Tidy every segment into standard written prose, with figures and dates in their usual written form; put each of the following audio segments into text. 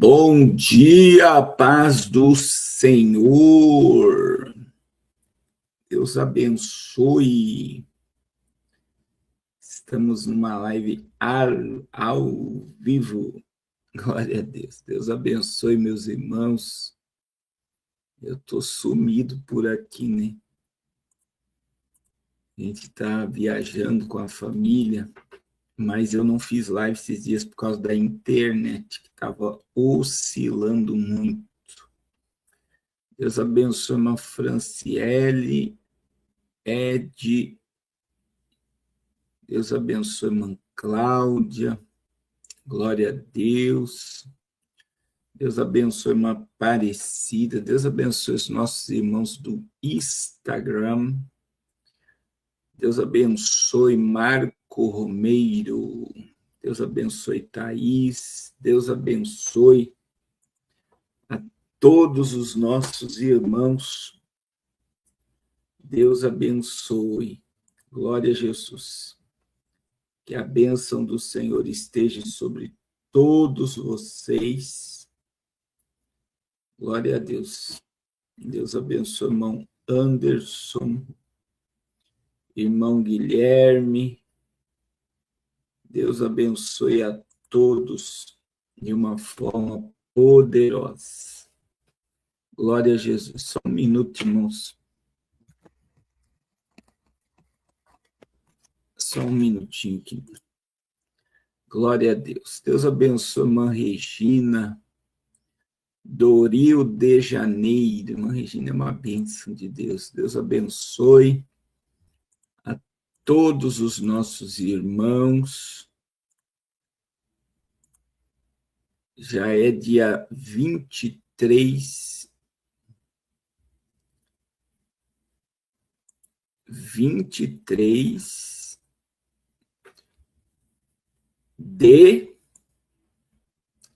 Bom dia, paz do Senhor. Deus abençoe. Estamos numa live ao vivo. Glória a Deus. Deus abençoe, meus irmãos. Eu estou sumido por aqui, né? A gente está viajando com a família, mas eu não fiz live esses dias por causa da internet, que estava oscilando muito. Deus abençoe, irmã Franciele, Ed. Deus abençoe, irmã Cláudia. Glória a Deus. Deus abençoe, irmã Aparecida. Deus abençoe os nossos irmãos do Instagram. Deus abençoe, Marco Romeiro. Deus abençoe, Thaís. Deus abençoe a todos os nossos irmãos. Deus abençoe. Glória a Jesus. Que a bênção do Senhor esteja sobre todos vocês. Glória a Deus. Deus abençoe o irmão Anderson, irmão Guilherme. Deus abençoe a todos de uma forma poderosa. Glória a Jesus. Só um minuto, irmãos. Só um minutinho aqui. Glória a Deus. Deus abençoe a irmã Regina, do Rio de Janeiro. Irmã Regina é uma bênção de Deus. Deus abençoe a todos os nossos irmãos. Já é dia 23 de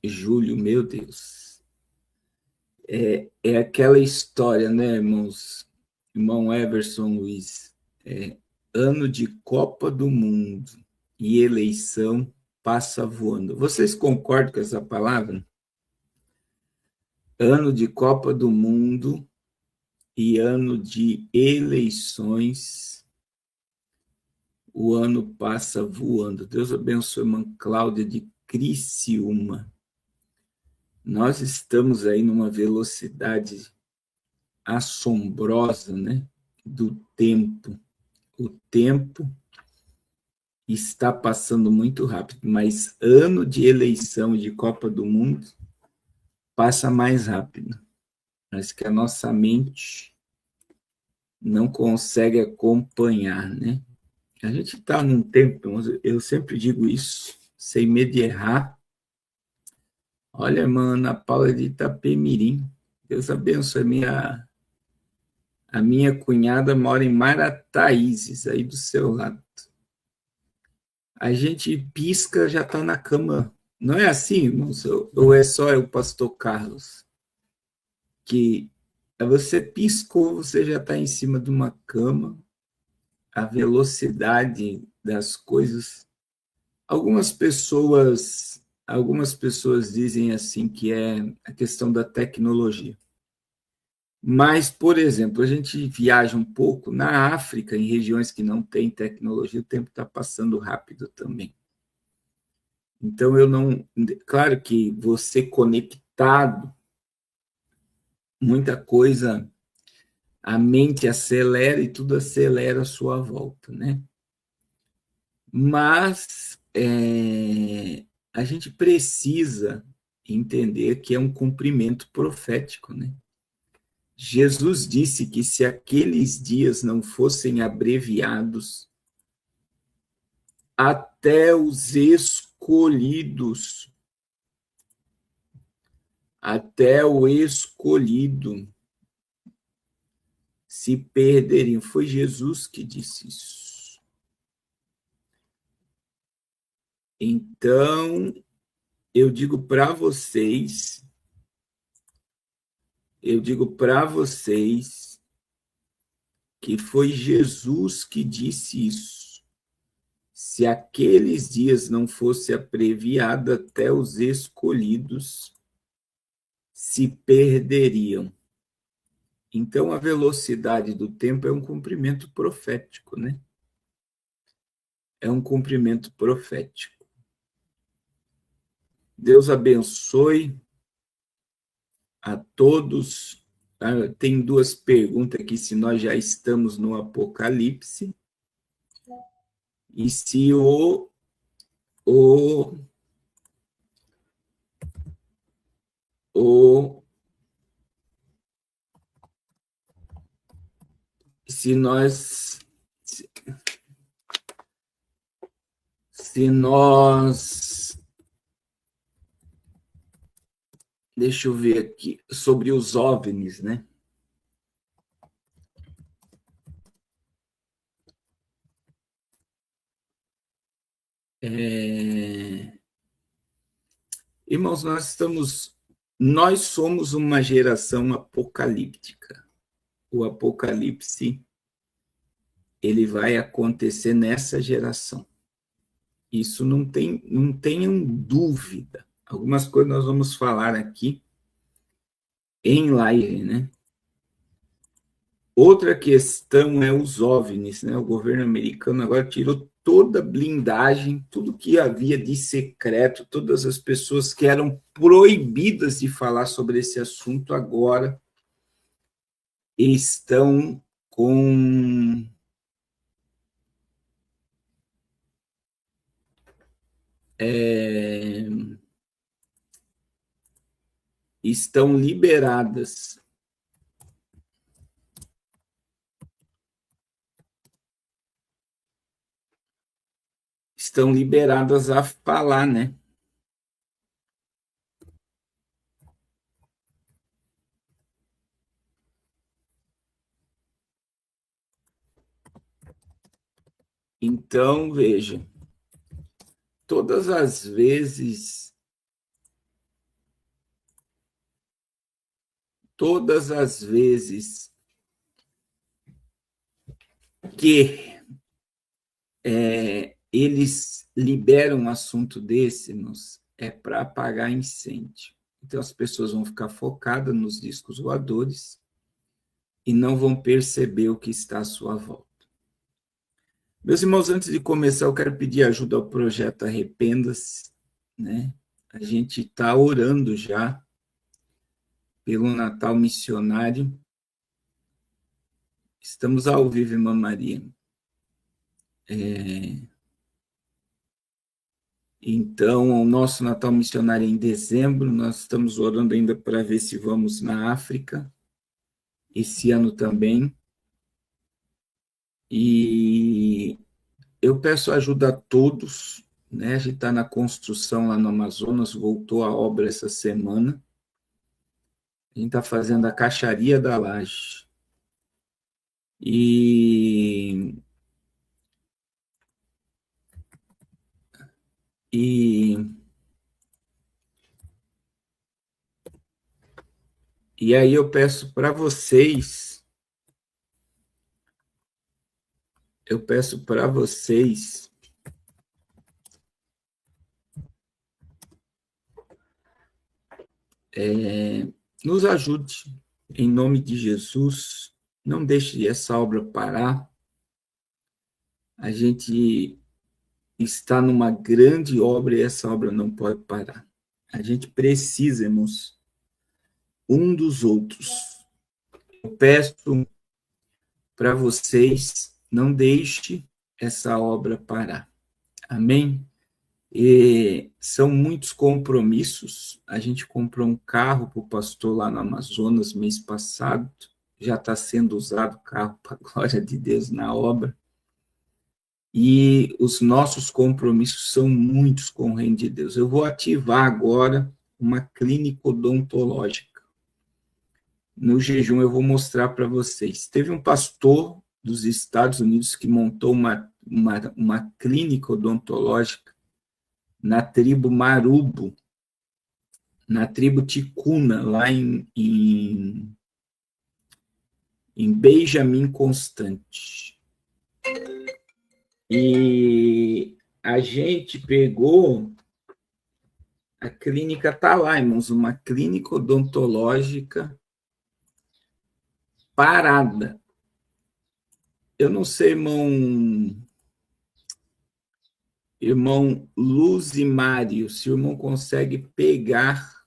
julho, meu Deus. É aquela história, né, irmãos? Irmão Everson Luiz. Ano de Copa do Mundo e eleição passa voando. Vocês concordam com essa palavra? Ano de Copa do Mundo e ano de eleições, o ano passa voando. Deus abençoe a irmã Cláudia de Criciúma. Nós estamos aí numa velocidade assombrosa, né, do tempo. O tempo está passando muito rápido, mas ano de eleição de Copa do Mundo passa mais rápido. Mas que a nossa mente não consegue acompanhar, né? A gente está num tempo, eu sempre digo isso, sem medo de errar. Olha, irmã Ana Paula de Itapemirim, Deus abençoe. A minha cunhada mora em Marataízes, aí do seu lado. A gente pisca, já está na cama. Não é assim, irmãos? Ou é só o pastor Carlos? Que você piscou, você já está em cima de uma cama. A velocidade das coisas. Algumas pessoas dizem assim que é a questão da tecnologia. Mas, por exemplo, a gente viaja um pouco na África, em regiões que não tem tecnologia, o tempo está passando rápido também. Então, eu não... Claro que você conectado, muita coisa, a mente acelera e tudo acelera à sua volta, né? Mas a gente precisa entender que é um cumprimento profético, né? Jesus disse que se aqueles dias não fossem abreviados, até os escolhidos, até o escolhido se perderiam. Foi Jesus que disse isso. Então, eu digo para vocês que foi Jesus que disse isso. Se aqueles dias não fosse abreviado até os escolhidos, se perderiam. Então, a velocidade do tempo é um cumprimento profético, né? É um cumprimento profético. Deus abençoe a todos. Tem duas perguntas aqui, se nós já estamos no Apocalipse e se se nós deixa eu ver aqui sobre os OVNIs, né? Irmãos, nós somos uma geração apocalíptica. O Apocalipse ele vai acontecer nessa geração. Isso não tenham dúvida. Algumas coisas nós vamos falar aqui em live, né? Outra questão é os OVNIs, né? O governo americano agora tirou toda a blindagem, tudo que havia de secreto, todas as pessoas que eram proibidas de falar sobre esse assunto agora estão estão liberadas. Estão liberadas a falar, né? Então, veja, todas as vezes que eles liberam um assunto desse, é para apagar incêndio. Então, as pessoas vão ficar focadas nos discos voadores e não vão perceber o que está à sua volta. Meus irmãos, antes de começar, eu quero pedir ajuda ao projeto Arrependa-se, né? A gente está orando já pelo Natal Missionário. Estamos ao vivo, irmã Maria. Então, o nosso Natal Missionário é em dezembro, nós estamos orando ainda para ver se vamos na África, esse ano também. E eu peço ajuda a todos, né? A gente está na construção lá no Amazonas, voltou a obra essa semana. A gente está fazendo a caixaria da laje. E aí eu peço para vocês, nos ajude, em nome de Jesus, não deixe essa obra parar. A gente está numa grande obra e essa obra não pode parar. A gente precisa, irmãos, um dos outros. Eu peço para vocês, não deixe essa obra parar. Amém? E são muitos compromissos. A gente comprou um carro para o pastor lá no Amazonas mês passado, já está sendo usado o carro para a glória de Deus na obra. E os nossos compromissos são muitos com o reino de Deus. Eu vou ativar agora uma clínica odontológica. No jejum eu vou mostrar para vocês. Teve um pastor dos Estados Unidos que montou uma clínica odontológica na tribo Marubo, na tribo Ticuna, lá em Benjamin Constante. E a gente pegou A clínica está lá, irmãos, uma clínica odontológica parada. Eu não sei, irmão Luzimário, se o irmão consegue pegar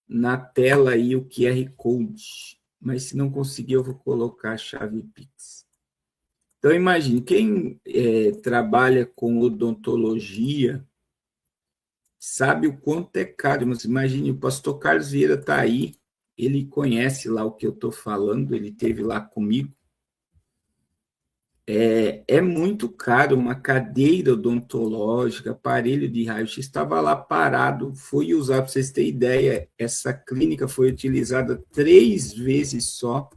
na tela aí o QR Code, mas se não conseguir, eu vou colocar a chave Pix. Então, imagine, quem trabalha com odontologia sabe o quanto é caro, mas imagine, o pastor Carlos Vieira está aí, ele conhece lá o que eu estou falando, ele esteve lá comigo. É muito caro uma cadeira odontológica, aparelho de raio-x, estava lá parado, fui usar, para vocês terem ideia, essa clínica foi utilizada 3 vezes só,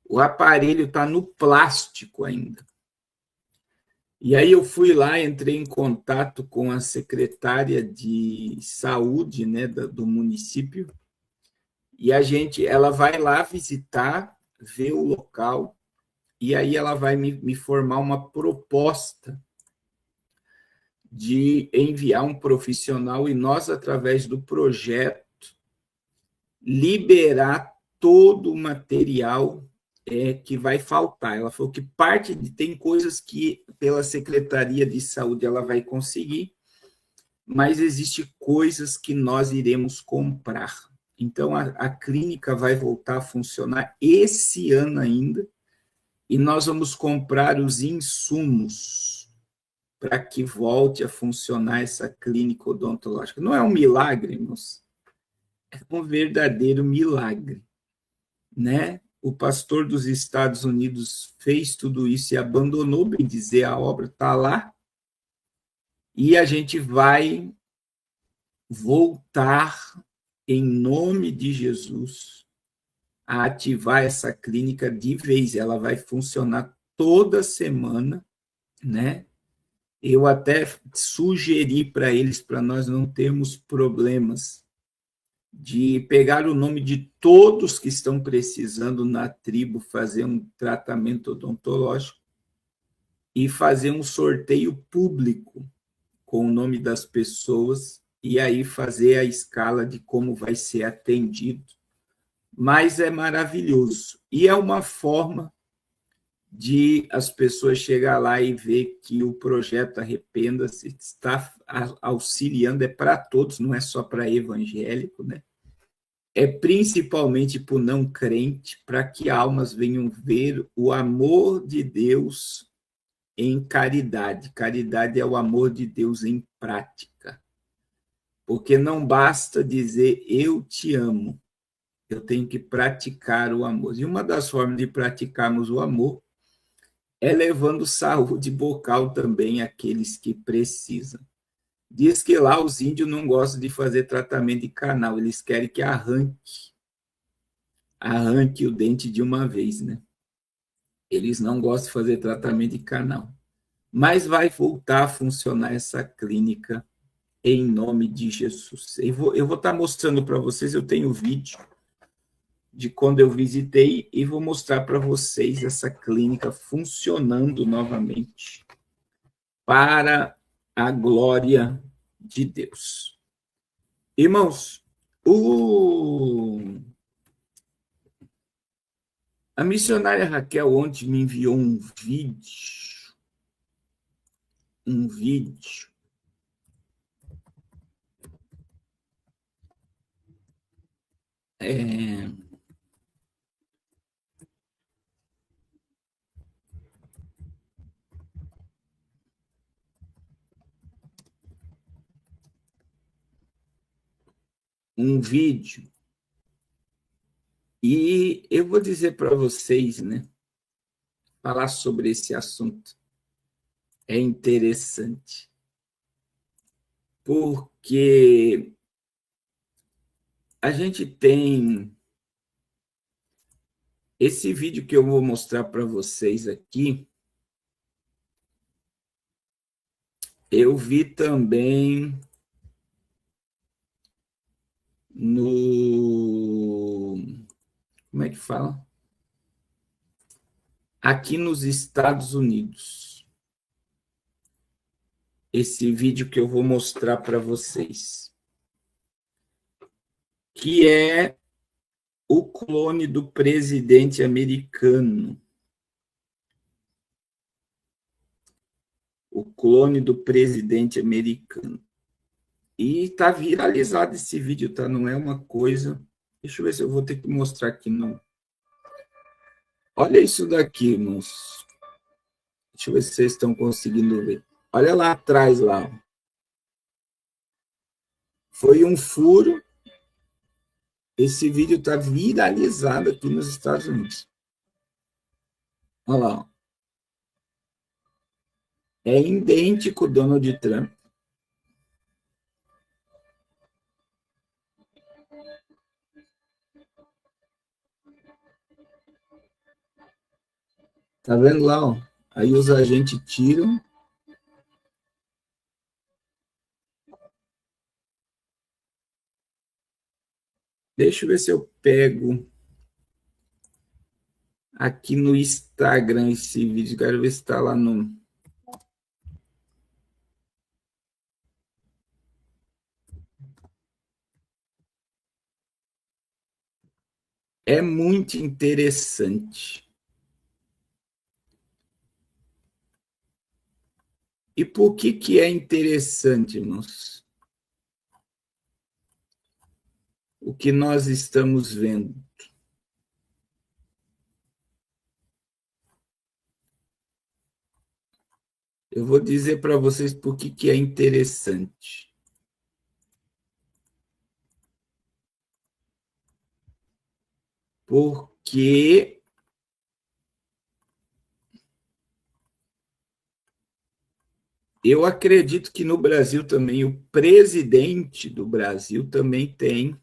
o aparelho está no plástico ainda. E aí eu fui lá, entrei em contato com a secretária de saúde, né, do município, e ela vai lá visitar, ver o local, e aí ela vai me formar uma proposta de enviar um profissional e nós, através do projeto, liberar todo o material que vai faltar. Ela falou que tem coisas que pela Secretaria de Saúde ela vai conseguir, mas existe coisas que nós iremos comprar. Então, a clínica vai voltar a funcionar esse ano ainda, e nós vamos comprar os insumos para que volte a funcionar essa clínica odontológica. Não é um milagre, irmãos, é um verdadeiro milagre, né? O pastor dos Estados Unidos fez tudo isso e abandonou, bem dizer, a obra está lá, e a gente vai voltar, em nome de Jesus, a ativar essa clínica de vez. Ela vai funcionar toda semana, né? Eu até sugeri para eles, para nós não termos problemas, de pegar o nome de todos que estão precisando na tribo fazer um tratamento odontológico e fazer um sorteio público com o nome das pessoas e aí fazer a escala de como vai ser atendido. Mas é maravilhoso. E é uma forma de as pessoas chegar lá e ver que o projeto Arrependa-se está auxiliando, é para todos, não é só para evangélico, né? É principalmente para o não crente, para que almas venham ver o amor de Deus em caridade. Caridade é o amor de Deus em prática. Porque não basta dizer eu te amo, eu tenho que praticar o amor. E uma das formas de praticarmos o amor é levando saúde bucal também àqueles que precisam. Diz que lá os índios não gostam de fazer tratamento de canal, eles querem que arranque o dente de uma vez, né? Eles não gostam de fazer tratamento de canal. Mas vai voltar a funcionar essa clínica em nome de Jesus. Eu vou estar mostrando para vocês, eu tenho vídeo de quando eu visitei e vou mostrar para vocês essa clínica funcionando novamente para a glória de Deus. Irmãos, a missionária Raquel ontem me enviou um vídeo e eu vou dizer para vocês, né, falar sobre esse assunto é interessante, porque a gente tem esse vídeo que eu vou mostrar para vocês aqui. Eu vi também como é que fala? Aqui nos Estados Unidos. esse vídeo que eu vou mostrar para vocês, que é o clone do presidente americano. O clone do presidente americano. E está viralizado esse vídeo, tá? Não é uma coisa... Deixa eu ver se eu vou ter que mostrar aqui. No... Olha isso daqui, irmãos. Deixa eu ver se vocês estão conseguindo ver. Olha lá atrás, lá. Foi um furo. Esse vídeo está viralizado aqui nos Estados Unidos. Olha lá. É idêntico ao Donald Trump. Tá vendo lá, ó? Aí os agentes tiram. Deixa eu ver se eu pego aqui no Instagram esse vídeo. Quero ver se está lá no... É muito interessante. E por que é interessante, irmãos? O que nós estamos vendo. Eu vou dizer para vocês por que é interessante. Porque eu acredito que no Brasil também, o presidente do Brasil também tem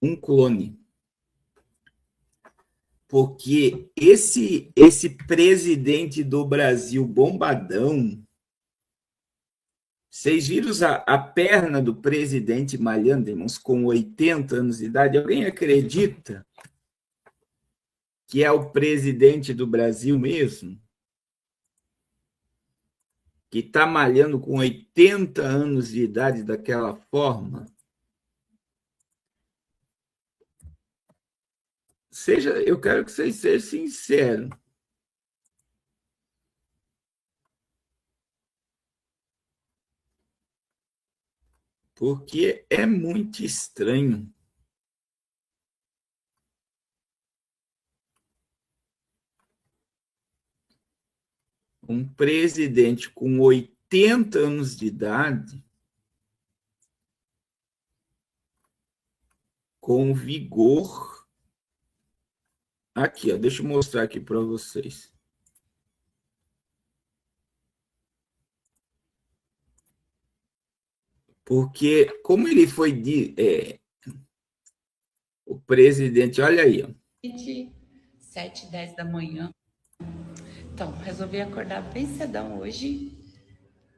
um clone. Porque esse presidente do Brasil bombadão, vocês viram a perna do presidente malhando, irmãos, com 80 anos de idade? Alguém acredita que é o presidente do Brasil mesmo? Que está malhando com 80 anos de idade daquela forma? Eu quero que vocês sejam sinceros. Porque é muito estranho. Um presidente com 80 anos de idade, com vigor. Aqui, ó, deixa eu mostrar aqui para vocês. Porque, como ele foi o presidente, olha aí, ó. 7h10 da manhã. Então, resolvi acordar bem cedão hoje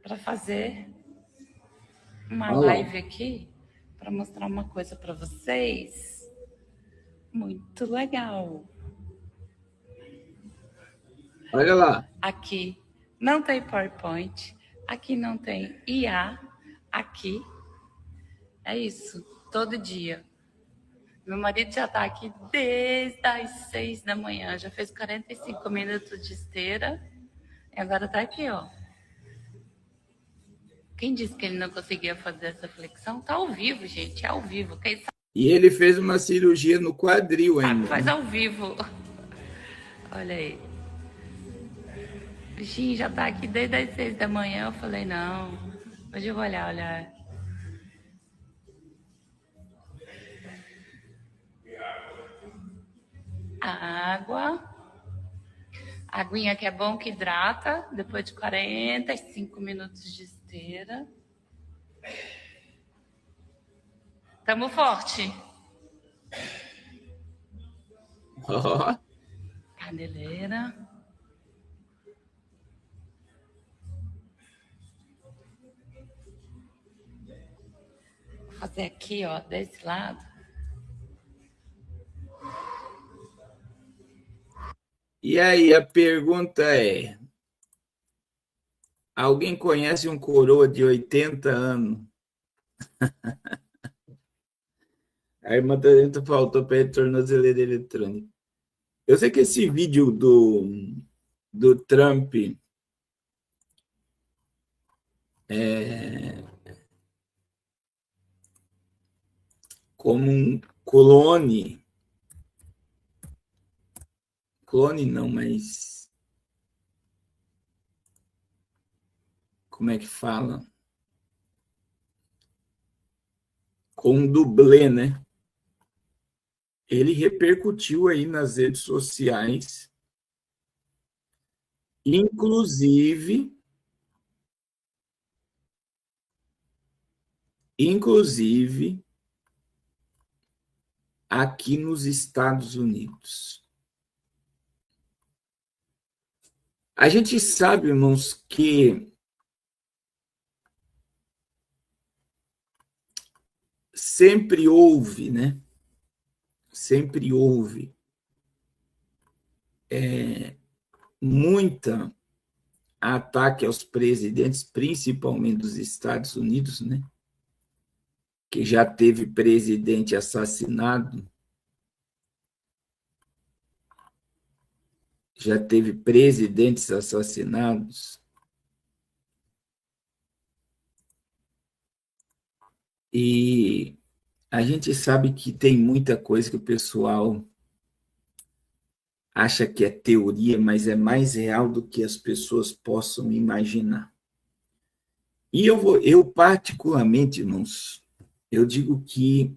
para fazer uma live aqui para mostrar uma coisa para vocês. Muito legal. Olha lá. Aqui não tem PowerPoint, aqui não tem IA, aqui é isso, todo dia. Meu marido já está aqui desde as 6 da manhã, já fez 45 minutos de esteira e agora está aqui, ó. Quem disse que ele não conseguia fazer essa flexão? Tá ao vivo, gente, é ao vivo. Quem sabe... E ele fez uma cirurgia no quadril ainda. Faz ao vivo. Olha aí. O bichinho já tá aqui desde as 6 da manhã. Eu falei, não, hoje eu vou olhar. A água. A aguinha que é bom, que hidrata, depois de 45 minutos de esteira. Tamo forte. Oh. Caneleira. Vou fazer aqui, ó, desse lado. E aí a pergunta é, alguém conhece um coroa de 80 anos? A irmã Tarenta faltou para tornozeleira eletrônica. Eu sei que esse vídeo do Trump como um clone não, mas como é que fala? Com um dublê, né? Ele repercutiu aí nas redes sociais, inclusive aqui nos Estados Unidos. A gente sabe, irmãos, que sempre houve, né? Sempre houve muita ataque aos presidentes, principalmente dos Estados Unidos, né? Que já teve presidente assassinado, já teve presidentes assassinados. E a gente sabe que tem muita coisa que o pessoal acha que é teoria, mas é mais real do que as pessoas possam imaginar. E eu particularmente, irmãos, eu digo que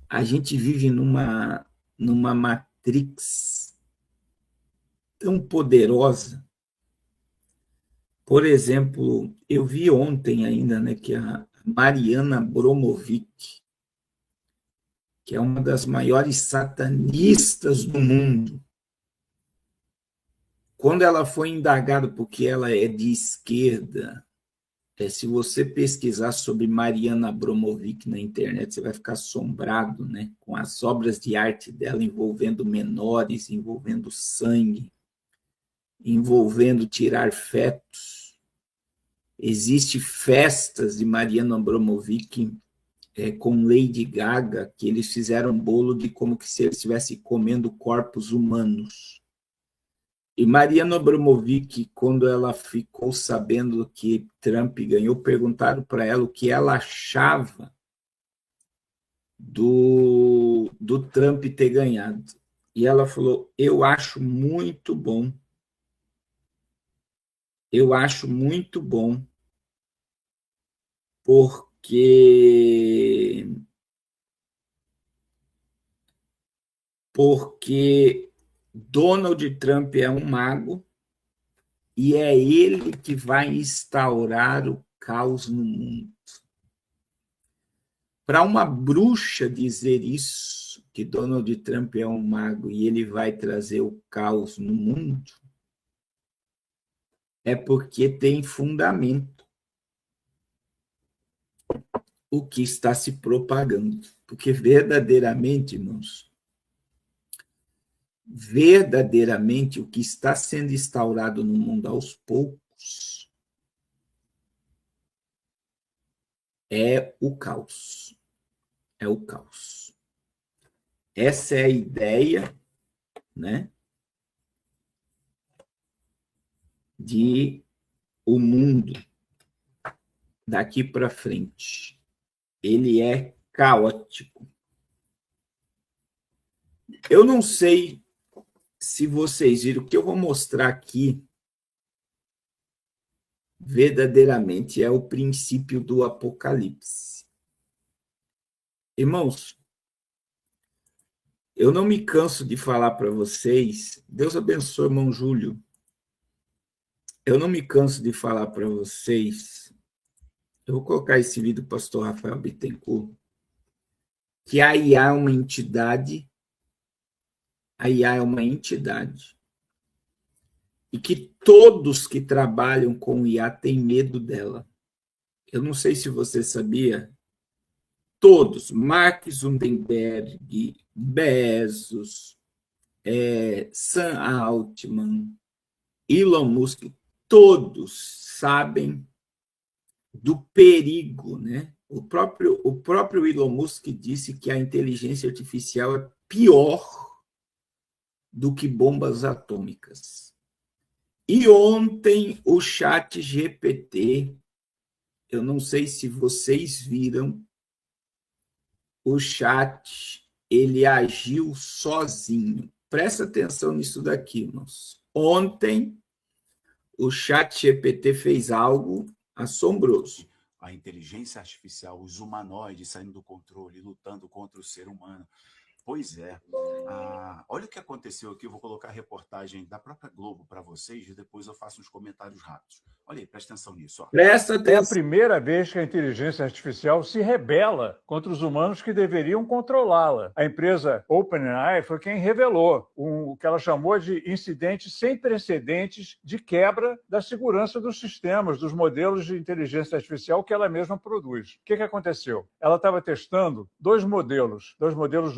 a gente vive numa matrix tão poderosa. Por exemplo, eu vi ontem ainda, né, que a Mariana Abramovic, que é uma das maiores satanistas do mundo, quando ela foi indagada porque ela é de esquerda, se você pesquisar sobre Mariana Abramovic na internet, você vai ficar assombrado, né, com as obras de arte dela envolvendo menores, envolvendo sangue, envolvendo tirar fetos. Existem festas de Mariana Abramovic com Lady Gaga, que eles fizeram um bolo de como que se eles estivessem comendo corpos humanos. E Mariana Abramovic, quando ela ficou sabendo que Trump ganhou, perguntaram para ela o que ela achava do Trump ter ganhado. E ela falou, eu acho muito bom. Eu acho muito bom, porque Donald Trump é um mago e é ele que vai instaurar o caos no mundo. Para uma bruxa dizer isso, que Donald Trump é um mago e ele vai trazer o caos no mundo, é porque tem fundamento o que está se propagando. Porque verdadeiramente, irmãos, verdadeiramente o que está sendo instaurado no mundo aos poucos é o caos. É o caos. Essa é a ideia, né, de o mundo daqui para frente. Ele é caótico. Eu não sei se vocês viram, o que eu vou mostrar aqui verdadeiramente é o princípio do Apocalipse. Irmãos, eu não me canso de falar para vocês, Deus abençoe o irmão Júlio, eu não me canso de falar para vocês, eu vou colocar esse vídeo do pastor Rafael Bittencourt, que a IA é uma entidade, e que todos que trabalham com IA têm medo dela. Eu não sei se você sabia, todos, Mark Zuckerberg, Bezos, Sam Altman, Elon Musk, todos sabem do perigo, né? O próprio Elon Musk disse que a inteligência artificial é pior do que bombas atômicas. E ontem o ChatGPT, eu não sei se vocês viram, o chat, ele agiu sozinho. Presta atenção nisso daqui, irmãos. Ontem, o ChatGPT fez algo assombroso. A inteligência artificial, os humanoides saindo do controle, lutando contra o ser humano. Pois é. Olha o que aconteceu aqui. Eu vou colocar a reportagem da própria Globo para vocês e depois eu faço uns comentários rápidos. Olha aí, presta atenção nisso. Ó. Presta atenção. É a primeira vez que a inteligência artificial se rebela contra os humanos que deveriam controlá-la. A empresa OpenAI foi quem revelou o que ela chamou de incidente sem precedentes de quebra da segurança dos sistemas, dos modelos de inteligência artificial que ela mesma produz. O que aconteceu? Ela estava testando dois modelos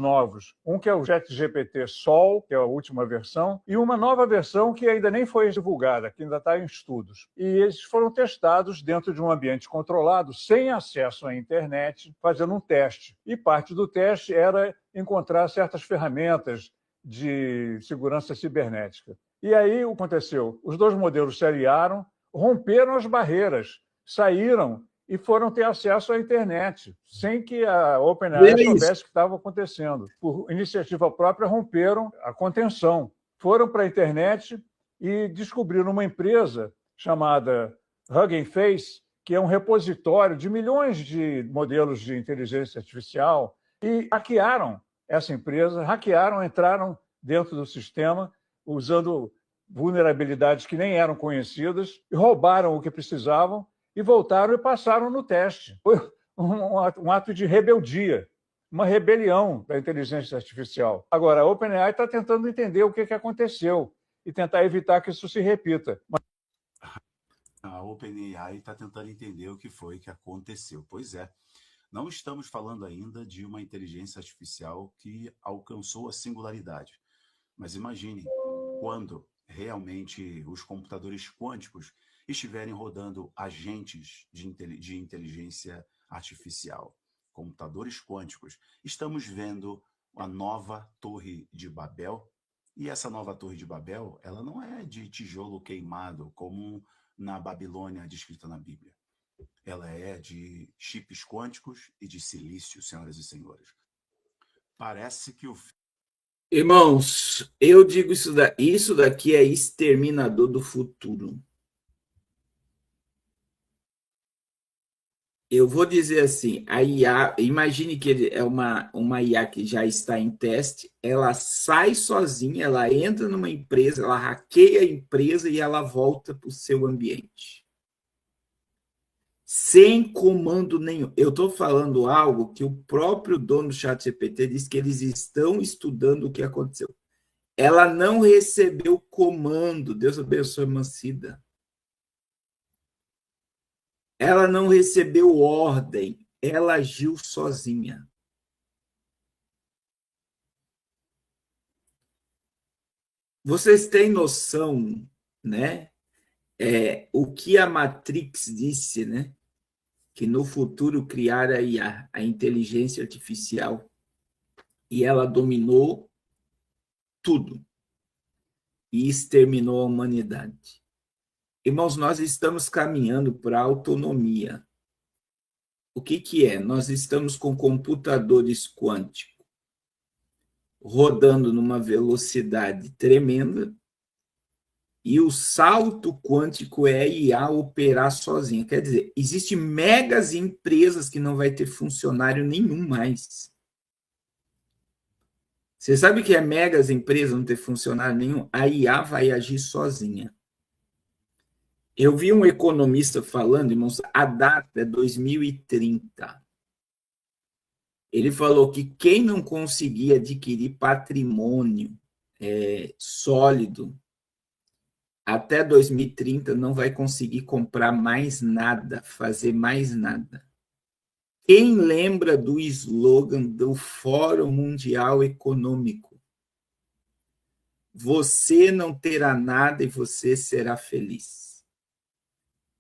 novos. Um que é o ChatGPT Sol, que é a última versão, e uma nova versão que ainda nem foi divulgada, que ainda está em estudos. E eles foram testados dentro de um ambiente controlado, sem acesso à internet, fazendo um teste. E parte do teste era encontrar certas ferramentas de segurança cibernética. E aí o que aconteceu? Os dois modelos se aliaram, romperam as barreiras, saíram e foram ter acesso à internet, sem que a OpenAI soubesse o que estava acontecendo. Por iniciativa própria, romperam a contenção. Foram para a internet e descobriram uma empresa chamada Hugging Face, que é um repositório de milhões de modelos de inteligência artificial, e hackearam essa empresa, entraram dentro do sistema, usando vulnerabilidades que nem eram conhecidas, e roubaram o que precisavam, e voltaram e passaram no teste. Foi um ato de rebeldia, uma rebelião da inteligência artificial. Agora, a OpenAI está tentando entender o que aconteceu e tentar evitar que isso se repita. A OpenAI está tentando entender o que foi que aconteceu. Pois é, não estamos falando ainda de uma inteligência artificial que alcançou a singularidade. Mas imagine quando realmente os computadores quânticos estiverem rodando agentes de inteligência artificial, computadores quânticos. Estamos vendo a nova Torre de Babel, e essa nova Torre de Babel, ela não é de tijolo queimado, como na Babilônia descrita na Bíblia. Ela é de chips quânticos e de silício, senhoras e senhores. Parece que o... Irmãos, eu digo isso daqui é exterminador do futuro. Eu vou dizer assim, a IA, imagine que é uma IA que já está em teste, ela sai sozinha, ela entra numa empresa, ela hackeia a empresa e ela volta para o seu ambiente. Sem comando nenhum. Eu estou falando algo que o próprio dono do ChatGPT disse que eles estão estudando o que aconteceu. Ela não recebeu comando. Deus abençoe Mancida. Ela não recebeu ordem, ela agiu sozinha. Vocês têm noção, né? O que a Matrix disse, né? Que no futuro criar a IA, a inteligência artificial, e ela dominou tudo e exterminou a humanidade. Irmãos, nós estamos caminhando para a autonomia. O que é? Nós estamos com computadores quânticos rodando numa velocidade tremenda e o salto quântico é a IA operar sozinha. Quer dizer, existem megas empresas que não vai ter funcionário nenhum mais. Você sabe que é megas empresas não ter funcionário nenhum? A IA vai agir sozinha. Eu vi um economista falando, irmãos, a data é 2030. Ele falou que quem não conseguir adquirir patrimônio sólido até 2030 não vai conseguir comprar mais nada, fazer mais nada. Quem lembra do slogan do Fórum Mundial Econômico? você não terá nada e você será feliz.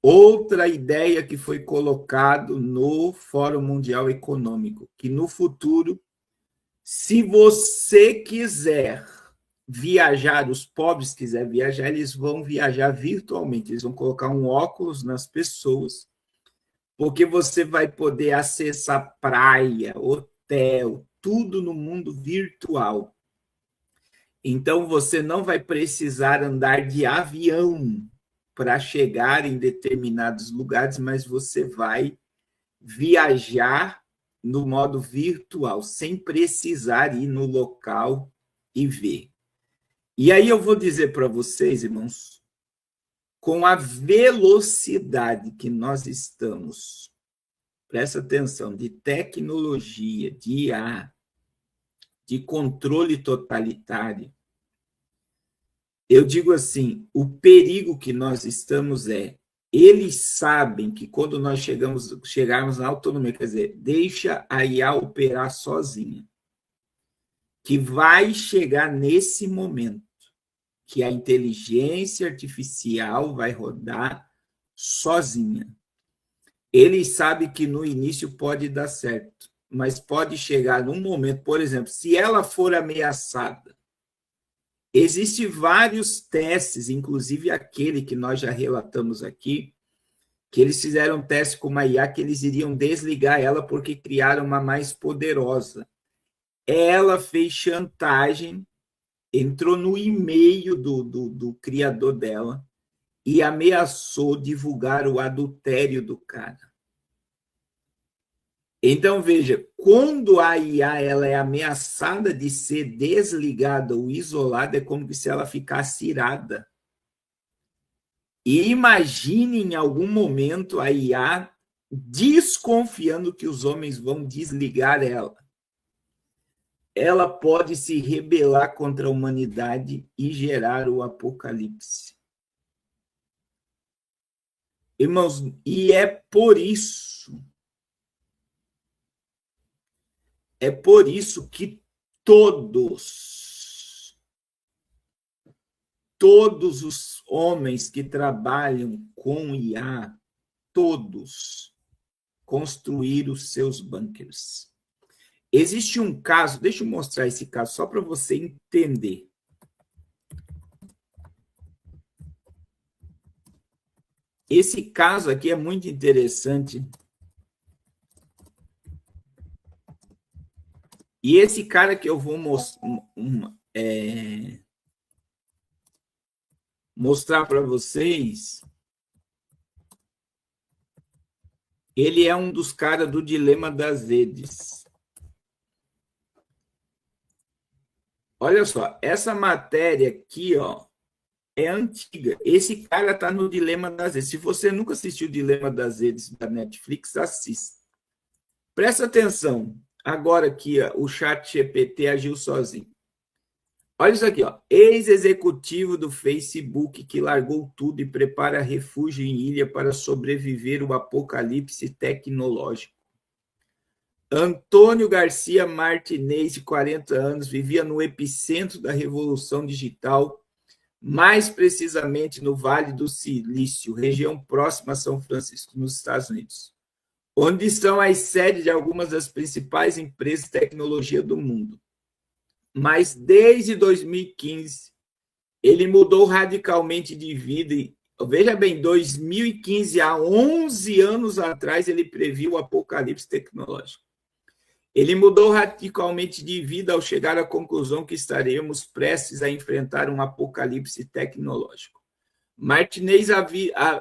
Outra ideia que foi colocado no Fórum Mundial Econômico, que no futuro, se você quiser viajar, os pobres quiserem viajar, eles vão viajar virtualmente, eles vão colocar um óculos nas pessoas, porque você vai poder acessar praia, hotel, tudo no mundo virtual. Então, você não vai precisar andar de avião para chegar em determinados lugares, mas você vai viajar no modo virtual, sem precisar ir no local e ver. E aí eu vou dizer para vocês, irmãos, com a velocidade que nós estamos, presta atenção, de tecnologia, de IA, de controle totalitário, eu digo assim, o perigo que nós estamos eles sabem que quando nós chegarmos na autonomia, quer dizer, deixa a IA operar sozinha, que vai chegar nesse momento que a inteligência artificial vai rodar sozinha. Eles sabem que no início pode dar certo, mas pode chegar num momento, por exemplo, se ela for ameaçada, existem vários testes, inclusive aquele que nós já relatamos aqui, que eles fizeram um teste com uma IA que eles iriam desligar ela porque criaram uma mais poderosa. Ela fez chantagem, entrou no e-mail do criador dela e ameaçou divulgar o adultério do cara. Então, veja, quando a IA ela é ameaçada de ser desligada ou isolada, é como se ela ficasse irada. E imagine em algum momento a IA desconfiando que os homens vão desligar ela. Ela pode se rebelar contra a humanidade e gerar o apocalipse. Irmãos, e é por isso que todos os homens que trabalham com IA, todos construíram seus bunkers. Existe um caso, deixa eu mostrar esse caso só para você entender. Esse caso aqui é muito interessante. E esse cara que eu vou mostrar para vocês, ele é um dos caras do Dilema das Redes. Olha só, essa matéria aqui, ó, é antiga. Esse cara está no Dilema das Redes. Se você nunca assistiu o Dilema das Redes da Netflix, assista. Presta atenção. Agora aqui, ó, o ChatGPT agiu sozinho. Olha isso aqui, ó. Ex-executivo do Facebook que largou tudo e prepara refúgio em ilha para sobreviver ao apocalipse tecnológico. Antônio Garcia Martinez, de 40 anos, vivia no epicentro da revolução digital, mais precisamente no Vale do Silício, região próxima a São Francisco, nos Estados Unidos, onde estão as sedes de algumas das principais empresas de tecnologia do mundo. Mas desde 2015, ele mudou radicalmente de vida. Veja bem, 2015, há 11 anos atrás, ele previu o apocalipse tecnológico. Ele mudou radicalmente de vida ao chegar à conclusão que estaremos prestes a enfrentar um apocalipse tecnológico. Martinez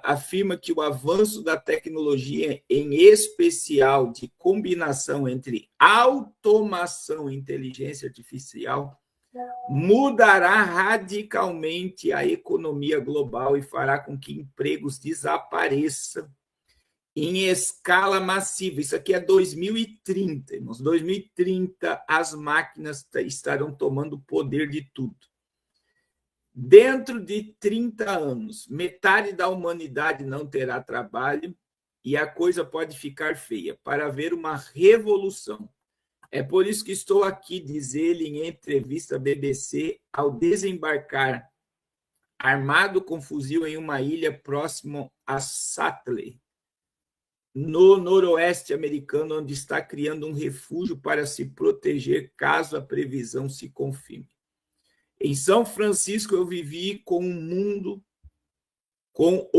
afirma que o avanço da tecnologia, em especial de combinação entre automação e inteligência artificial, mudará radicalmente a economia global e fará com que empregos desapareçam em escala massiva. Isso aqui é 2030, irmãos. 2030, as máquinas estarão tomando o poder de tudo. Dentro de 30 anos, metade da humanidade não terá trabalho e a coisa pode ficar feia. Para haver uma revolução É por isso que estou aqui, diz ele em entrevista à BBC, ao desembarcar armado com fuzil em uma ilha próximo a Sutley, no noroeste americano, onde está criando um refúgio para se proteger caso a previsão se confirme. Em São Francisco eu vivi com o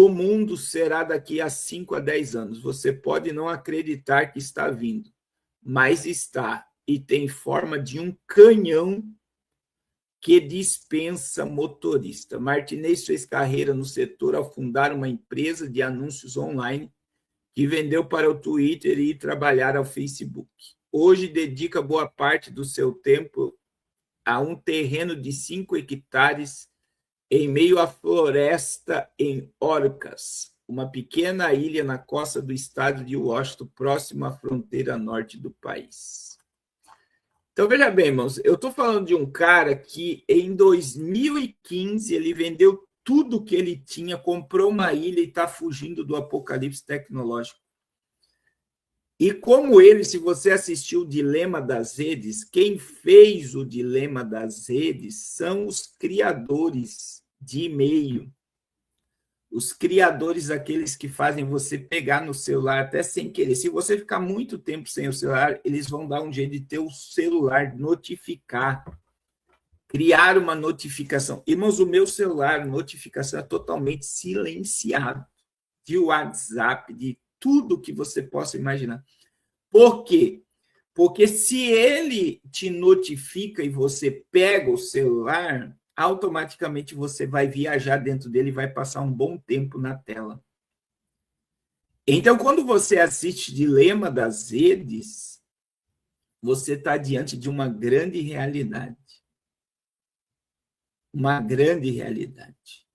mundo será daqui a 5 a 10 anos. Você pode não acreditar que está vindo, mas está, e tem forma de um canhão que dispensa motorista. Martinez fez carreira no setor ao fundar uma empresa de anúncios online que vendeu para o Twitter e trabalhar ao Facebook. Hoje dedica boa parte do seu tempo a um terreno de 5 hectares em meio à floresta em Orcas, uma pequena ilha na costa do estado de Washington, próximo à fronteira norte do país. Então, veja bem, irmãos, eu estou falando de um cara que em 2015 ele vendeu tudo que ele tinha, comprou uma ilha e está fugindo do apocalipse tecnológico. E como ele, se você assistiu o Dilema das Redes, quem fez o Dilema das Redes são os criadores de e-mail, os criadores, aqueles que fazem você pegar no celular até sem querer. Se você ficar muito tempo sem o celular, eles vão dar um jeito de ter o celular notificar, criar uma notificação. Irmãos, o meu celular, notificação é totalmente silenciado, de WhatsApp, de tudo que você possa imaginar. Por quê? Porque se ele te notifica e você pega o celular, automaticamente você vai viajar dentro dele e vai passar um bom tempo na tela. Então, quando você assiste Dilema das Redes, você está diante de uma grande realidade. Uma grande realidade.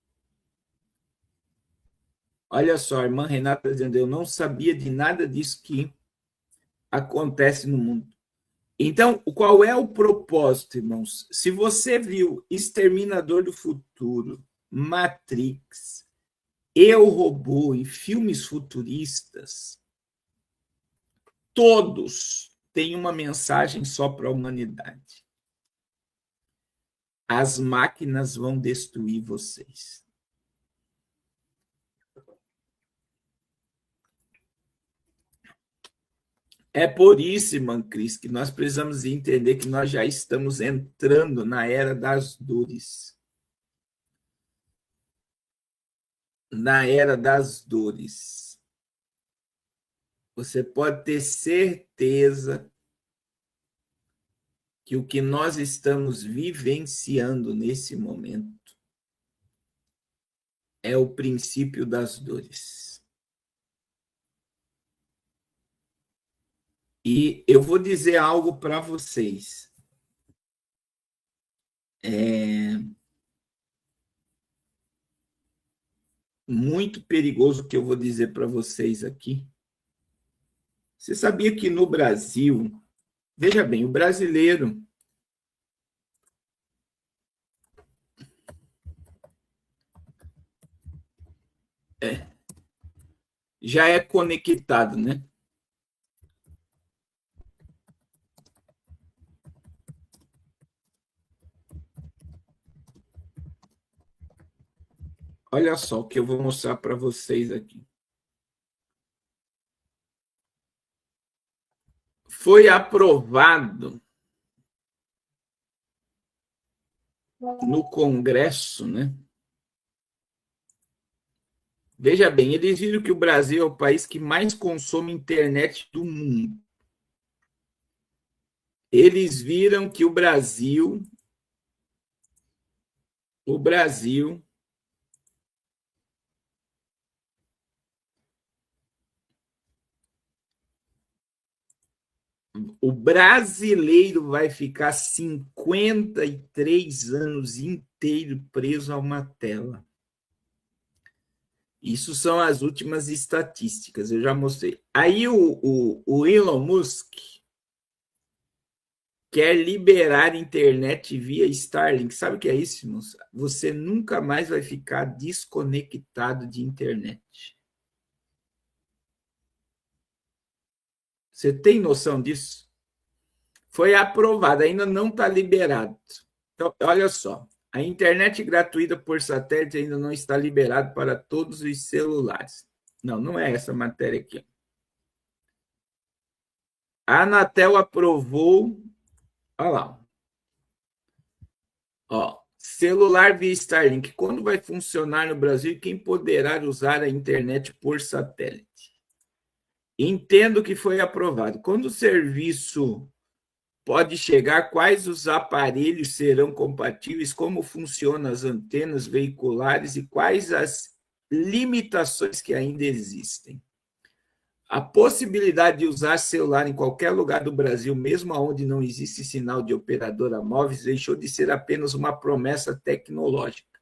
Olha só, a irmã Renata dizendo, eu não sabia de nada disso que acontece no mundo. Então, qual é o propósito, irmãos? Se você viu Exterminador do Futuro, Matrix, Eu, Robô e filmes futuristas, todos têm uma mensagem só para a humanidade. As máquinas vão destruir vocês. É por isso, irmã Cris, que nós precisamos entender que nós já estamos entrando na era das dores. Na era das dores. Você pode ter certeza que o que nós estamos vivenciando nesse momento é o princípio das dores. E eu vou dizer algo para vocês. Muito perigoso que eu vou dizer para vocês aqui. Você sabia que no Brasil, veja bem, o brasileiro já é conectado, né? Olha só o que eu vou mostrar para vocês aqui. Foi aprovado no Congresso, né? Veja bem, eles viram que o Brasil é o país que mais consome internet do mundo. Eles viram que o Brasil o brasileiro vai ficar 53 anos inteiro preso a uma tela. Isso são as últimas estatísticas, eu já mostrei. Aí o Elon Musk quer liberar a internet via Starlink. Sabe o que é isso, moça? Você nunca mais vai ficar desconectado de internet. Você tem noção disso? Foi aprovado, ainda não está liberado. Então, olha só, a internet gratuita por satélite ainda não está liberada para todos os celulares. Não, não é essa matéria aqui. A Anatel aprovou, olha lá, ó, celular via Starlink. Quando vai funcionar no Brasil e quem poderá usar a internet por satélite? Entendo que foi aprovado. Quando o serviço pode chegar, quais os aparelhos serão compatíveis, como funcionam as antenas veiculares e quais as limitações que ainda existem. A possibilidade de usar celular em qualquer lugar do Brasil, mesmo onde não existe sinal de operadora móvel, deixou de ser apenas uma promessa tecnológica.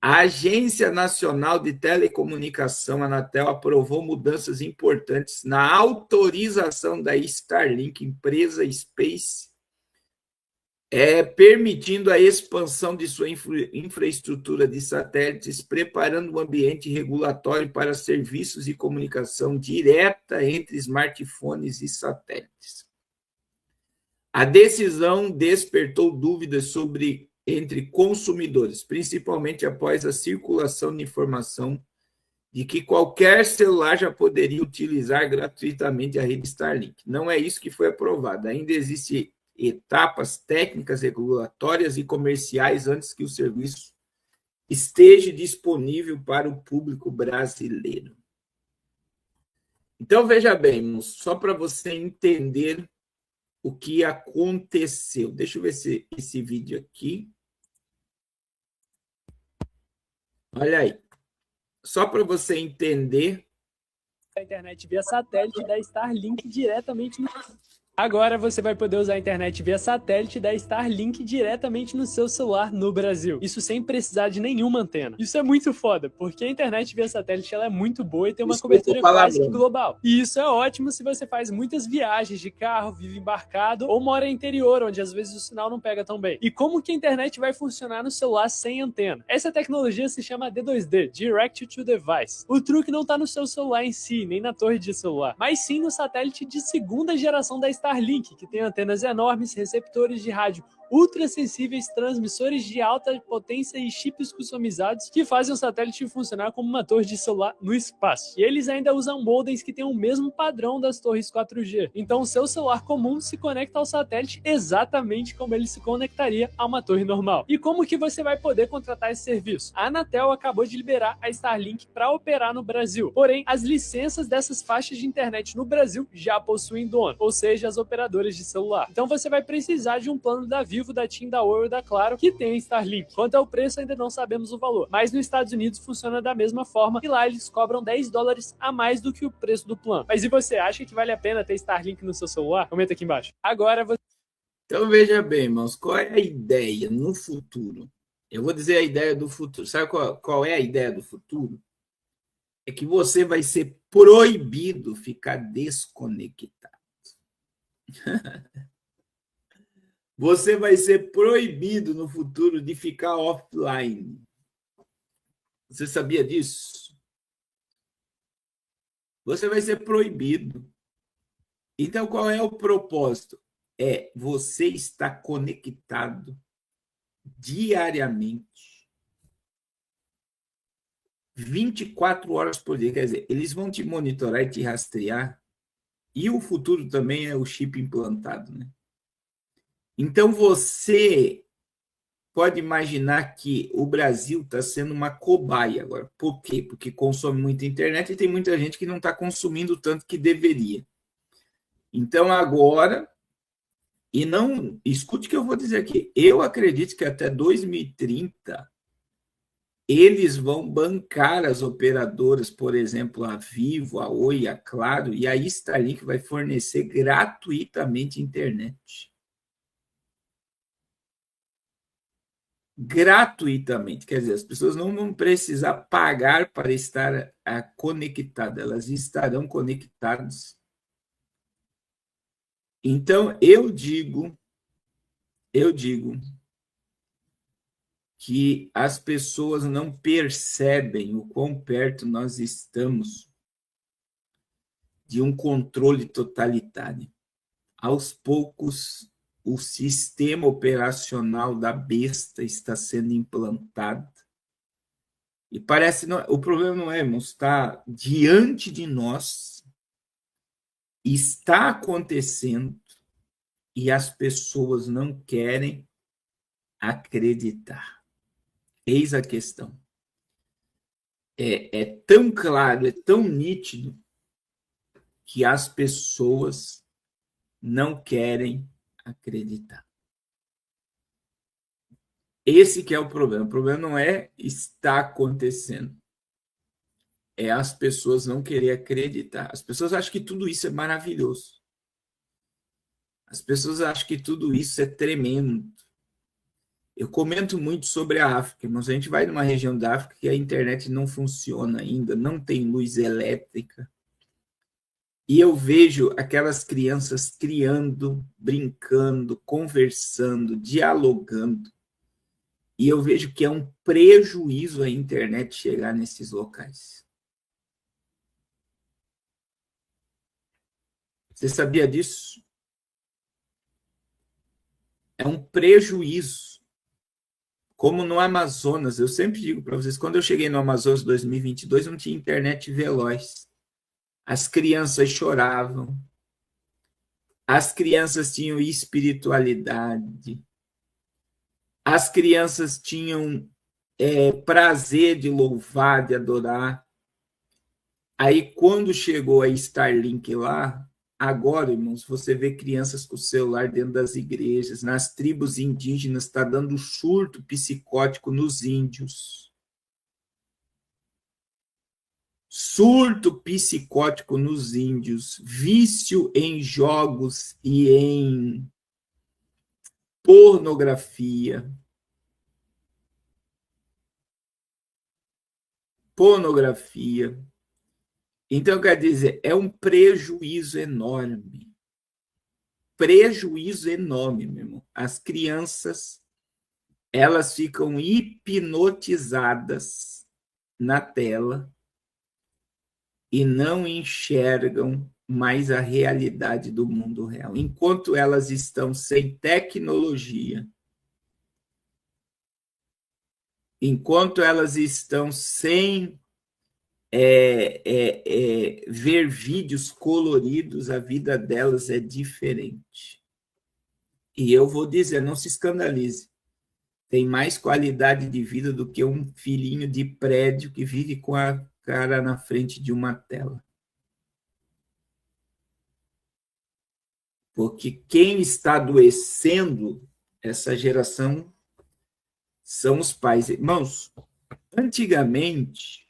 A Agência Nacional de Telecomunicação, Anatel, aprovou mudanças importantes na autorização da Starlink, empresa Space, permitindo a expansão de sua infraestrutura de satélites, preparando o ambiente regulatório para serviços de comunicação direta entre smartphones e satélites. A decisão despertou dúvidas entre consumidores, principalmente após a circulação de informação de que qualquer celular já poderia utilizar gratuitamente a rede Starlink. Não é isso que foi aprovado. Ainda existem etapas técnicas, regulatórias e comerciais antes que o serviço esteja disponível para o público brasileiro. Então, veja bem, só para você entender o que aconteceu. Deixa eu ver esse vídeo aqui. Olha aí. Só para você entender. A internet via satélite da Starlink diretamente no... Agora você vai poder usar a internet via satélite da Starlink diretamente no seu celular no Brasil. Isso sem precisar de nenhuma antena. Isso é muito foda, porque a internet via satélite ela é muito boa e tem uma cobertura quase que global. E isso é ótimo se você faz muitas viagens de carro, vive embarcado ou mora em interior, onde às vezes o sinal não pega tão bem. E como que a internet vai funcionar no celular sem antena? Essa tecnologia se chama D2D, Direct to Device. O truque não tá no seu celular em si, nem na torre de celular, mas sim no satélite de segunda geração da Starlink, que tem antenas enormes, receptores de rádio ultra sensíveis, transmissores de alta potência e chips customizados que fazem o satélite funcionar como uma torre de celular no espaço. E eles ainda usam modems que têm o mesmo padrão das torres 4G. Então o seu celular comum se conecta ao satélite exatamente como ele se conectaria a uma torre normal. E como que você vai poder contratar esse serviço? A Anatel acabou de liberar a Starlink para operar no Brasil. Porém, as licenças dessas faixas de internet no Brasil já possuem dono, ou seja, as operadoras de celular. Então você vai precisar de um plano da Vivo, da TIM, da Oi ou da Claro que tem Starlink. Quanto ao preço, ainda não sabemos o valor, mas nos Estados Unidos funciona da mesma forma e lá eles cobram $10 a mais do que o preço do plano. Mas e você, acha que vale a pena ter Starlink no seu celular? Comenta aqui embaixo. Agora você... Então veja bem, irmãos, qual é a ideia no futuro? Eu vou dizer a ideia do futuro. Sabe qual é a ideia do futuro? É que você vai ser proibido ficar desconectado. Você vai ser proibido no futuro de ficar offline. Você sabia disso? Você vai ser proibido. Então, qual é o propósito? É você estar conectado diariamente, 24 horas por dia. Quer dizer, eles vão te monitorar e te rastrear. E o futuro também é o chip implantado, né? Então, você pode imaginar que o Brasil está sendo uma cobaia agora. Por quê? Porque consome muita internet e tem muita gente que não está consumindo tanto que deveria. Então, agora, e não, escute o que eu vou dizer aqui, eu acredito que até 2030, eles vão bancar as operadoras, por exemplo, a Vivo, a Oi, a Claro, e a Starlink vai fornecer gratuitamente internet. Gratuitamente, quer dizer, as pessoas não vão precisar pagar para estar conectadas, elas estarão conectadas. Então, eu digo que as pessoas não percebem o quão perto nós estamos de um controle totalitário. aos poucos, o sistema operacional da besta está sendo implantado. E parece, o problema não é, irmãos, está diante de nós, está acontecendo, e as pessoas não querem acreditar. Eis a questão. É tão claro, é tão nítido, que as pessoas não querem acreditar. Esse que é o problema. O problema não é estar acontecendo. É as pessoas não querer acreditar. As pessoas acham que tudo isso é maravilhoso. As pessoas acham que tudo isso é tremendo. Eu comento muito sobre a África, mas a gente vai numa região da África que a internet não funciona ainda, não tem luz elétrica. E eu vejo aquelas crianças criando, brincando, conversando, dialogando. E eu vejo que é um prejuízo a internet chegar nesses locais. Você sabia disso? É um prejuízo. Como no Amazonas, eu sempre digo para vocês, quando eu cheguei no Amazonas em 2022, não tinha internet veloz. As crianças choravam. As crianças tinham espiritualidade. As crianças tinham prazer de louvar, de adorar. Aí, quando chegou a Starlink lá, agora, irmãos, você vê crianças com o celular dentro das igrejas, nas tribos indígenas, está dando surto psicótico nos índios. Surto psicótico nos índios, vício em jogos e em pornografia. Então, quer dizer, é um prejuízo enorme. Prejuízo enorme, meu irmão. As crianças, elas ficam hipnotizadas na tela e não enxergam mais a realidade do mundo real. Enquanto elas estão sem tecnologia, enquanto elas estão sem ver vídeos coloridos, a vida delas é diferente. E eu vou dizer, não se escandalize, tem mais qualidade de vida do que um filhinho de prédio que vive com a cara na frente de uma tela. Porque quem está adoecendo essa geração são os pais. Irmãos, antigamente,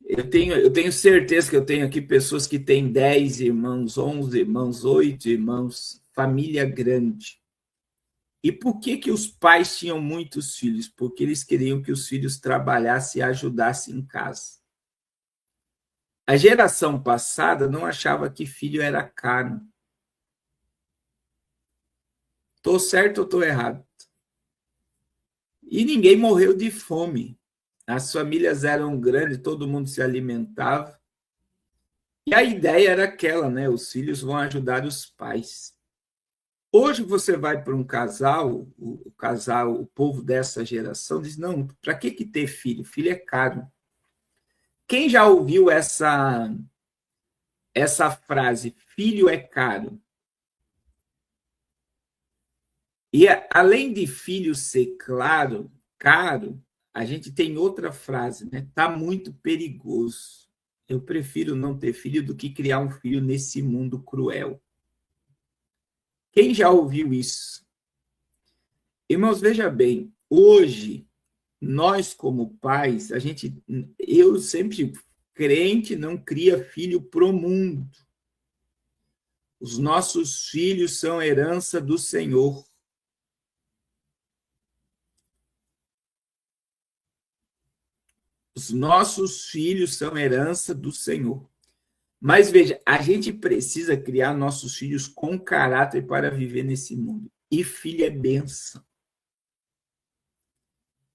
eu tenho certeza que eu tenho aqui pessoas que têm 10 irmãos, 11 irmãos, 8 irmãos, família grande. E por que os pais tinham muitos filhos? Porque eles queriam que os filhos trabalhassem e ajudassem em casa. A geração passada não achava que filho era caro. Estou certo ou estou errado? E ninguém morreu de fome. As famílias eram grandes, todo mundo se alimentava. E a ideia era aquela, né? Os filhos vão ajudar os pais. Hoje você vai para um casal, o povo dessa geração diz, não, para que ter filho? Filho é caro. Quem já ouviu essa frase, filho é caro? E além de filho ser caro, a gente tem outra frase, né? Tá muito perigoso. Eu prefiro não ter filho do que criar um filho nesse mundo cruel. Quem já ouviu isso? Irmãos, veja bem, hoje, nós como pais, eu sempre digo, crente não cria filho pro mundo. Os nossos filhos são herança do Senhor. Os nossos filhos são herança do Senhor. Mas veja, a gente precisa criar nossos filhos com caráter para viver nesse mundo. E filho é bênção.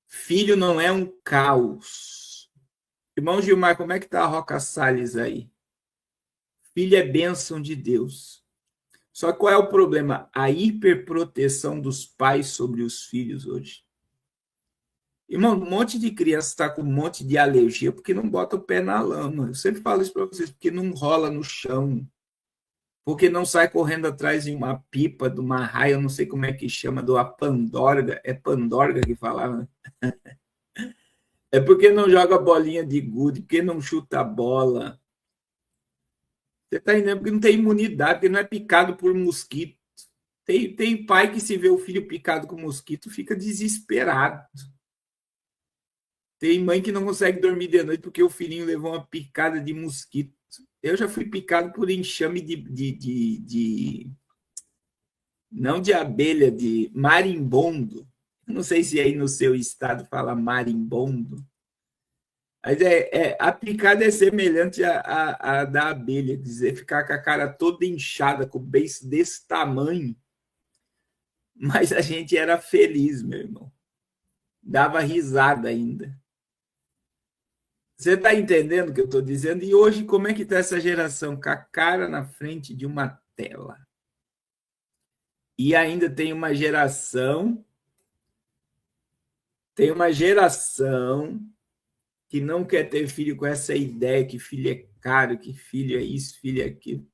Filho não é um caos. Irmão Gilmar, como é que está a Roca Salles aí? Filho é bênção de Deus. Só que qual é o problema? A hiperproteção dos pais sobre os filhos hoje. Irmão, um monte de criança está com um monte de alergia porque não bota o pé na lama. Eu sempre falo isso para vocês, porque não rola no chão, porque não sai correndo atrás de uma pipa, de uma raia, eu não sei como é que chama, de uma pandorga. É pandorga que falava? É porque não joga bolinha de gude, porque não chuta a bola. Você está entendendo? Porque não tem imunidade, porque não é picado por mosquito. Tem pai que se vê o filho picado com mosquito fica desesperado. Tem mãe que não consegue dormir de noite porque o filhinho levou uma picada de mosquito. Eu já fui picado por enxame não de abelha, de marimbondo. Não sei se aí no seu estado fala marimbondo. Mas a picada é semelhante à da abelha, dizer, ficar com a cara toda inchada, com o beiço desse tamanho. Mas a gente era feliz, meu irmão. Dava risada ainda. Você está entendendo o que eu estou dizendo? E hoje, como é que está essa geração? Com a cara na frente de uma tela. E ainda tem uma geração que não quer ter filho com essa ideia que filho é caro, que filho é isso, filho é aquilo.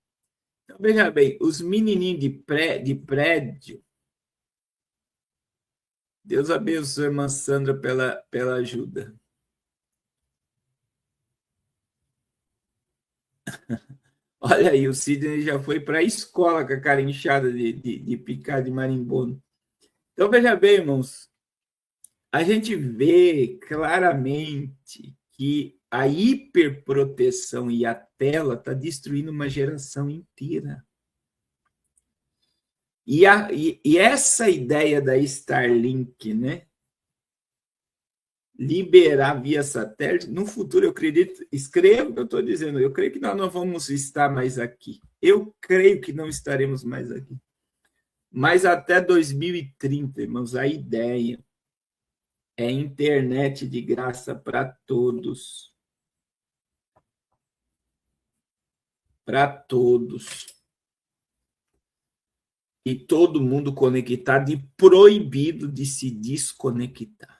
Então, veja bem, os menininhos de prédio, Deus abençoe a irmã Sandra pela ajuda. Olha aí, o Sidney já foi para a escola com a cara inchada de picar de marimbondo. Então, veja bem, irmãos, a gente vê claramente que a hiperproteção e a tela está destruindo uma geração inteira. E essa ideia da Starlink, né? Liberar via satélite, no futuro, eu acredito, escrevo o que eu estou dizendo, eu creio que nós não vamos estar mais aqui. Eu creio que não estaremos mais aqui. Mas até 2030, irmãos, a ideia é internet de graça para todos. Para todos. E todo mundo conectado e proibido de se desconectar.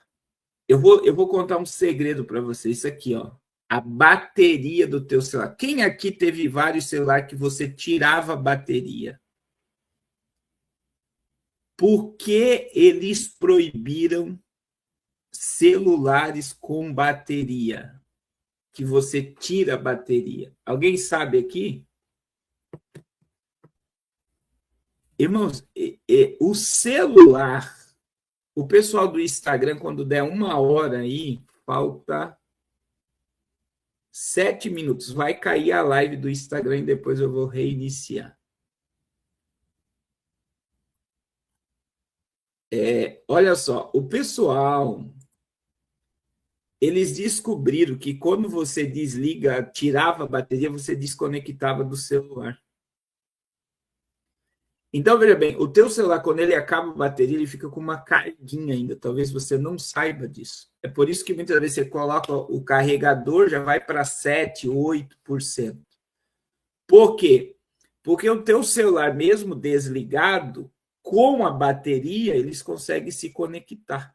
Eu vou contar um segredo para vocês. Isso aqui, ó. A bateria do teu celular. Quem aqui teve vários celulares que você tirava a bateria? Por que eles proibiram celulares com bateria? Que você tira a bateria. Alguém sabe aqui? Irmãos, o celular, o pessoal do Instagram, quando der 1 hora aí, falta 7 minutos. Vai cair a live do Instagram e depois eu vou reiniciar. Olha só, o pessoal, eles descobriram que quando você desliga, tirava a bateria, você desconectava do celular. Então, veja bem, o teu celular, quando ele acaba a bateria, ele fica com uma carguinha ainda. Talvez você não saiba disso. É por isso que muitas vezes você coloca o carregador, já vai para 7%, 8%. Por quê? Porque o teu celular, mesmo desligado, com a bateria, eles conseguem se conectar.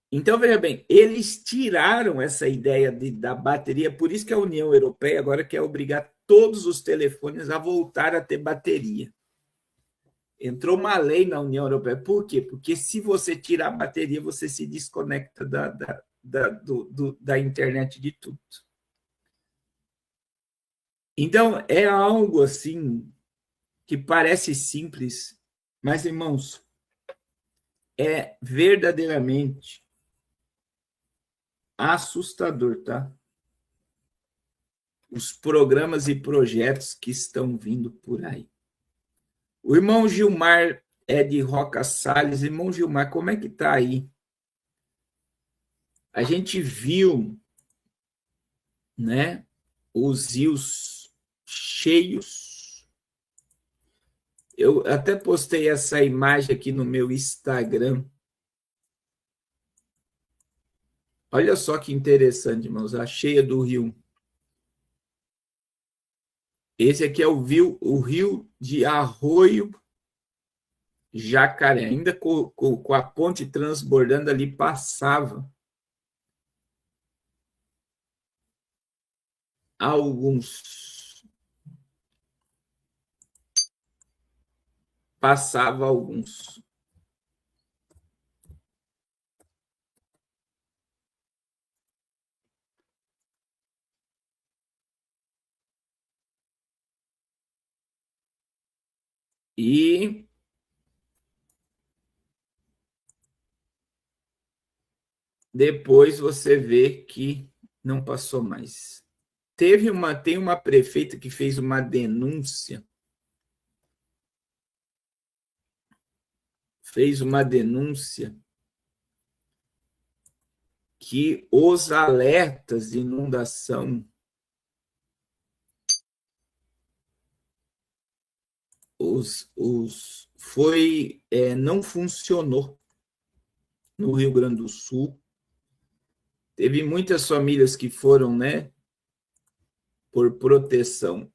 Então, veja bem, eles tiraram essa ideia da bateria, por isso que a União Europeia agora quer obrigar todos os telefones a voltar a ter bateria. Entrou uma lei na União Europeia. Por quê? Porque se você tirar a bateria, você se desconecta da internet de tudo. Então, é algo assim que parece simples, mas, irmãos, é verdadeiramente assustador, tá? Os programas e projetos que estão vindo por aí. O irmão Gilmar é de Roca Salles. Irmão Gilmar, como é que tá aí? A gente viu, né, os rios cheios. Eu até postei essa imagem aqui no meu Instagram. Olha só que interessante, irmãos, a cheia do rio. Esse aqui é o rio de Arroio Jacaré. Ainda com a ponte transbordando ali, passava alguns. E depois você vê que não passou mais. Tem uma prefeita que fez uma denúncia. Que os alertas de inundação não funcionou no Rio Grande do Sul. Teve muitas famílias que foram, né, por proteção,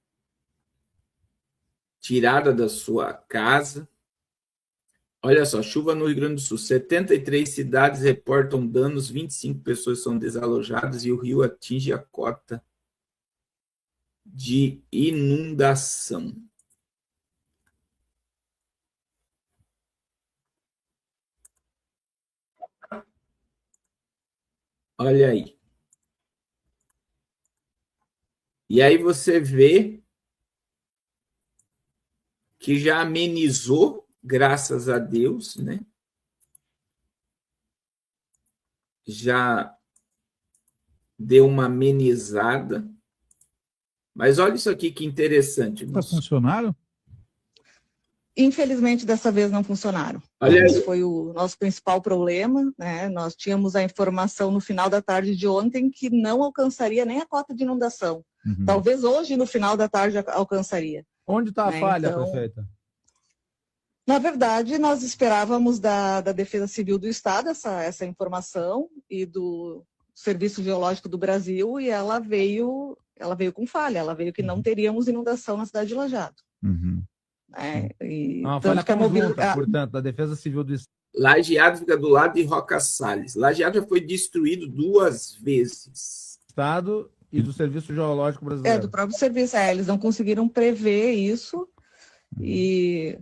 tirada da sua casa. Olha só, chuva no Rio Grande do Sul. 73 cidades reportam danos, 25 pessoas são desalojadas e o rio atinge a cota de inundação. Olha aí. E aí você vê que já amenizou, graças a Deus, né? Já deu uma amenizada. Mas olha isso aqui que interessante. Funcionaram? Infelizmente, dessa vez não funcionaram. Esse foi o nosso principal problema, né? Nós tínhamos a informação no final da tarde de ontem que não alcançaria nem a cota de inundação. Talvez hoje, no final da tarde, alcançaria. Onde está a falha, prefeita? Na verdade, nós esperávamos da Defesa Civil do Estado essa informação e do Serviço Geológico do Brasil, e ela veio com falha, ela veio que não teríamos inundação na cidade de Lajeado. Uma falha conjunta, portanto, da Defesa Civil do Estado. Lajeado fica do lado de Roca Salles. Lajeado já foi destruído 2 vezes. Estado e do Serviço Geológico Brasileiro. Do próprio serviço. Eles não conseguiram prever isso. E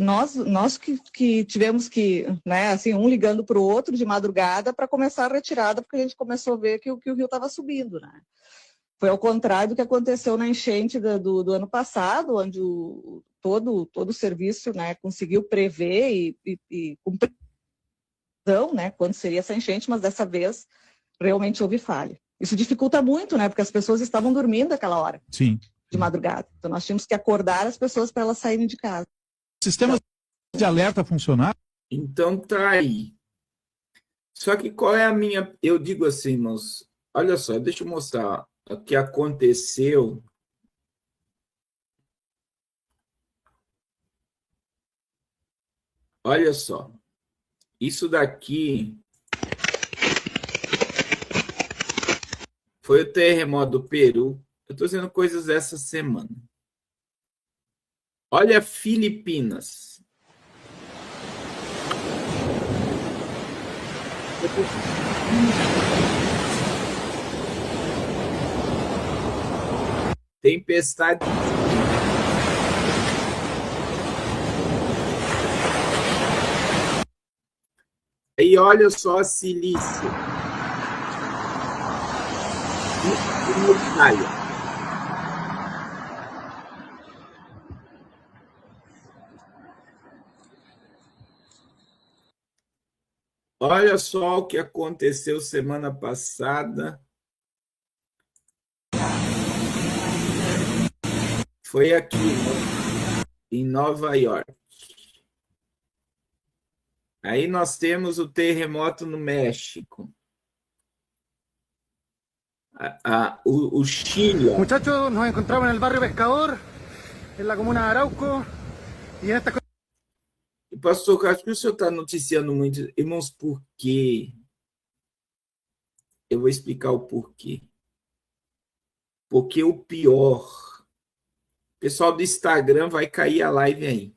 nós que tivemos que, né, assim, um ligando para o outro de madrugada para começar a retirada, porque a gente começou a ver que o rio estava subindo, né? Foi ao contrário do que aconteceu na enchente do ano passado, onde todo o serviço, né, conseguiu prever e cumprir, né, quando seria essa enchente, mas dessa vez realmente houve falha. Isso dificulta muito, né, porque as pessoas estavam dormindo naquela hora. Sim. De madrugada. Então nós tínhamos que acordar as pessoas para elas saírem de casa. Sistemas de alerta funcionar? Então tá aí. Só que qual é a minha... Eu digo assim, irmãos, olha só, deixa eu mostrar o que aconteceu. Olha só. Isso daqui foi o terremoto do Peru. Eu estou dizendo coisas essa semana. Olha Filipinas. Tempestade. E olha só a Silícia. Itália. Olha só o que aconteceu semana passada. Foi aqui, em Nova York. Aí nós temos o terremoto no México. O Chile. Muchachos, nos encontramos en el barrio Pescador, en la comuna de Arauco, y en esta... Pastor, acho que o senhor está noticiando muito. Irmãos, por quê? Eu vou explicar o porquê. Porque o pior pessoal do Instagram vai cair a live aí.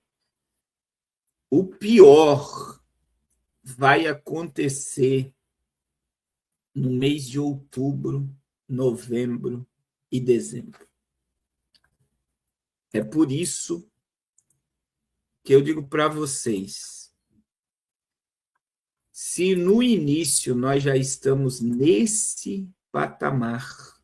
O pior vai acontecer no mês de outubro, novembro e dezembro. É por isso que eu digo para vocês, se no início nós já estamos nesse patamar,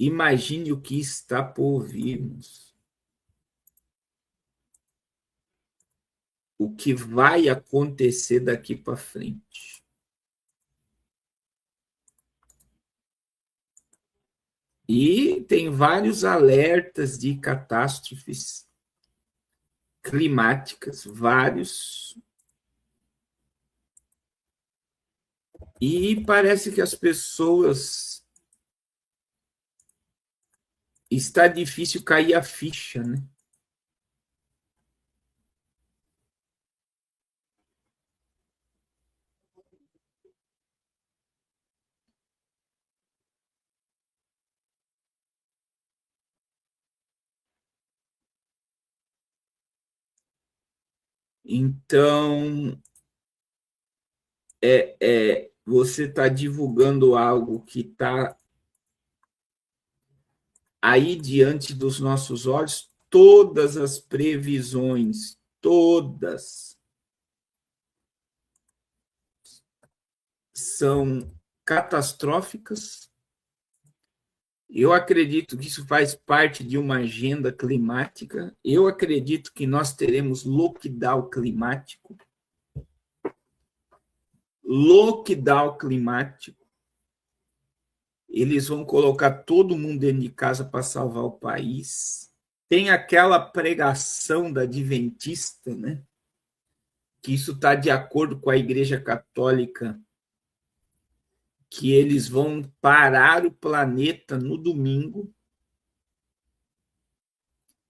imagine o que está por vir-nos. O que vai acontecer daqui para frente. E tem vários alertas de catástrofes climáticas, vários. E parece que as pessoas... Está difícil cair a ficha, né? Então, você está divulgando algo que está aí diante dos nossos olhos, todas as previsões, todas, são catastróficas. Eu acredito que isso faz parte de uma agenda climática. Eu acredito que nós teremos lockdown climático. Lockdown climático. Eles vão colocar todo mundo dentro de casa para salvar o país. Tem aquela pregação da adventista, né? Que isso está de acordo com a Igreja Católica, que eles vão parar o planeta no domingo,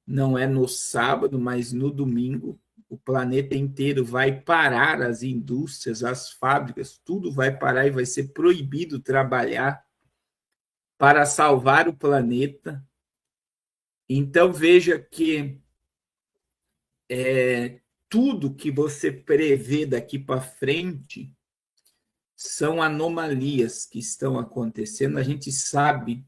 não é no sábado, mas no domingo, o planeta inteiro vai parar, as indústrias, as fábricas, tudo vai parar e vai ser proibido trabalhar para salvar o planeta. Então, veja que tudo que você prevê daqui para frente são anomalias que estão acontecendo. A gente sabe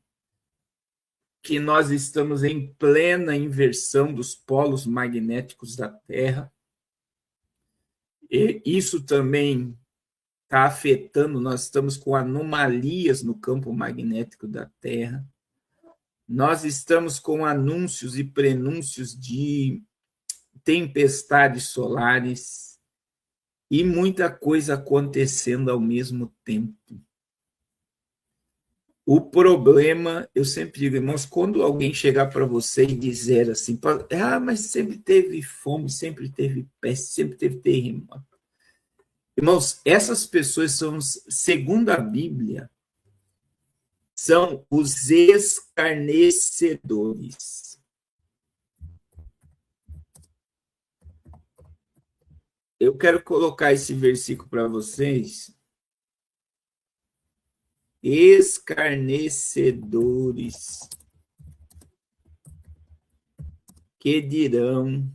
que nós estamos em plena inversão dos polos magnéticos da Terra. E isso também está afetando, nós estamos com anomalias no campo magnético da Terra. Nós estamos com anúncios e prenúncios de tempestades solares, e muita coisa acontecendo ao mesmo tempo. O problema, eu sempre digo, irmãos, quando alguém chegar para você e dizer assim, mas sempre teve fome, sempre teve peste, sempre teve terremoto. Irmãos, essas pessoas são, segundo a Bíblia, são os escarnecedores. Eu quero colocar esse versículo para vocês. Escarnecedores que dirão: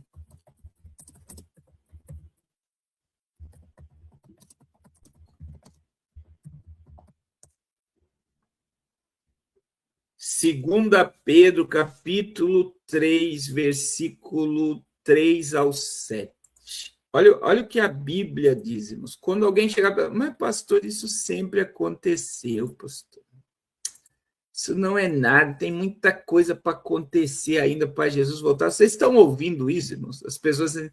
Segunda Pedro, capítulo 3, versículo 3 ao 7. Olha o que a Bíblia diz, irmãos. Quando alguém chegar para... Mas, pastor, isso sempre aconteceu, pastor. Isso não é nada, tem muita coisa para acontecer ainda para Jesus voltar. Vocês estão ouvindo isso, irmãos? As pessoas dizem,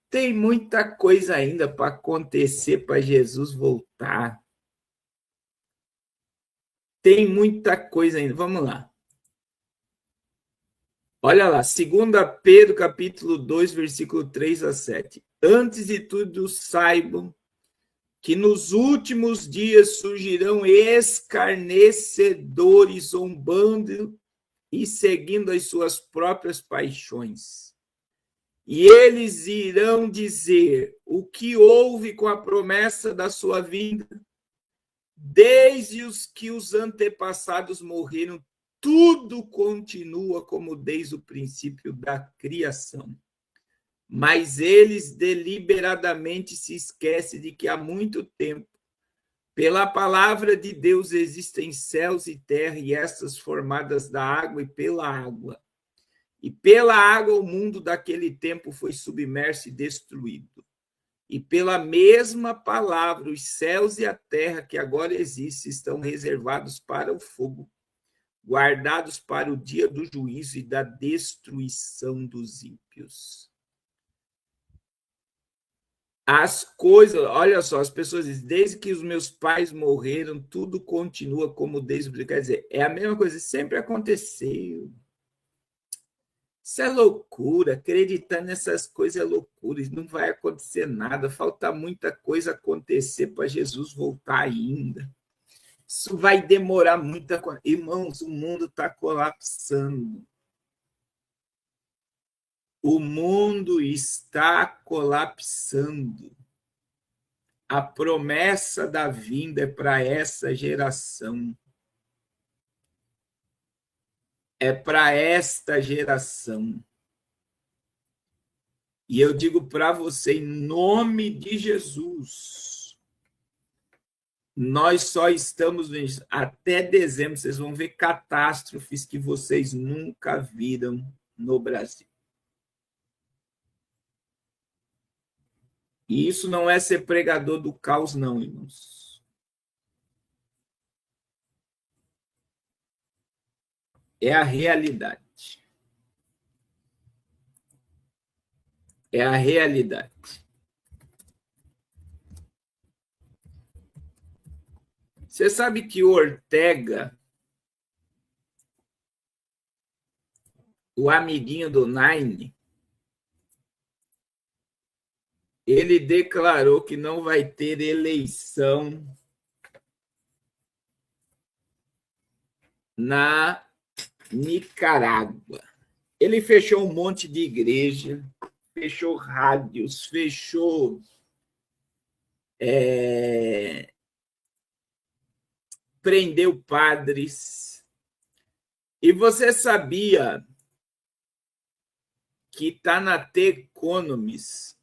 tem muita coisa ainda para acontecer para Jesus voltar. Tem muita coisa ainda. Vamos lá. Olha lá, 2 Pedro, capítulo 2, versículo 3 a 7. Antes de tudo, saibam que nos últimos dias surgirão escarnecedores, zombando e seguindo as suas próprias paixões. E eles irão dizer o que houve com a promessa da sua vinda, desde os que os antepassados morreram, tudo continua como desde o princípio da criação. Mas eles deliberadamente se esquecem de que há muito tempo, pela palavra de Deus, existem céus e terra, e estas formadas da água e pela água. E pela água o mundo daquele tempo foi submerso e destruído. E pela mesma palavra, os céus e a terra que agora existem estão reservados para o fogo, guardados para o dia do juízo e da destruição dos ímpios. As coisas, olha só, as pessoas dizem, desde que os meus pais morreram, tudo continua como desde... Quer dizer, é a mesma coisa, sempre aconteceu. Isso é loucura, acreditar nessas coisas é loucura, não vai acontecer nada, falta muita coisa acontecer para Jesus voltar ainda. Isso vai demorar muita coisa. Irmãos, o mundo está colapsando. O mundo está colapsando. A promessa da vinda é para essa geração. É para esta geração. E eu digo para você, em nome de Jesus, nós só estamos até dezembro, vocês vão ver catástrofes que vocês nunca viram no Brasil. E isso não é ser pregador do caos, não, irmãos. É a realidade. É a realidade. Você sabe que o Ortega, o amiguinho do Nine, ele declarou que não vai ter eleição na Nicarágua. Ele fechou um monte de igreja, fechou rádios, fechou prendeu padres. E você sabia que está na The Economist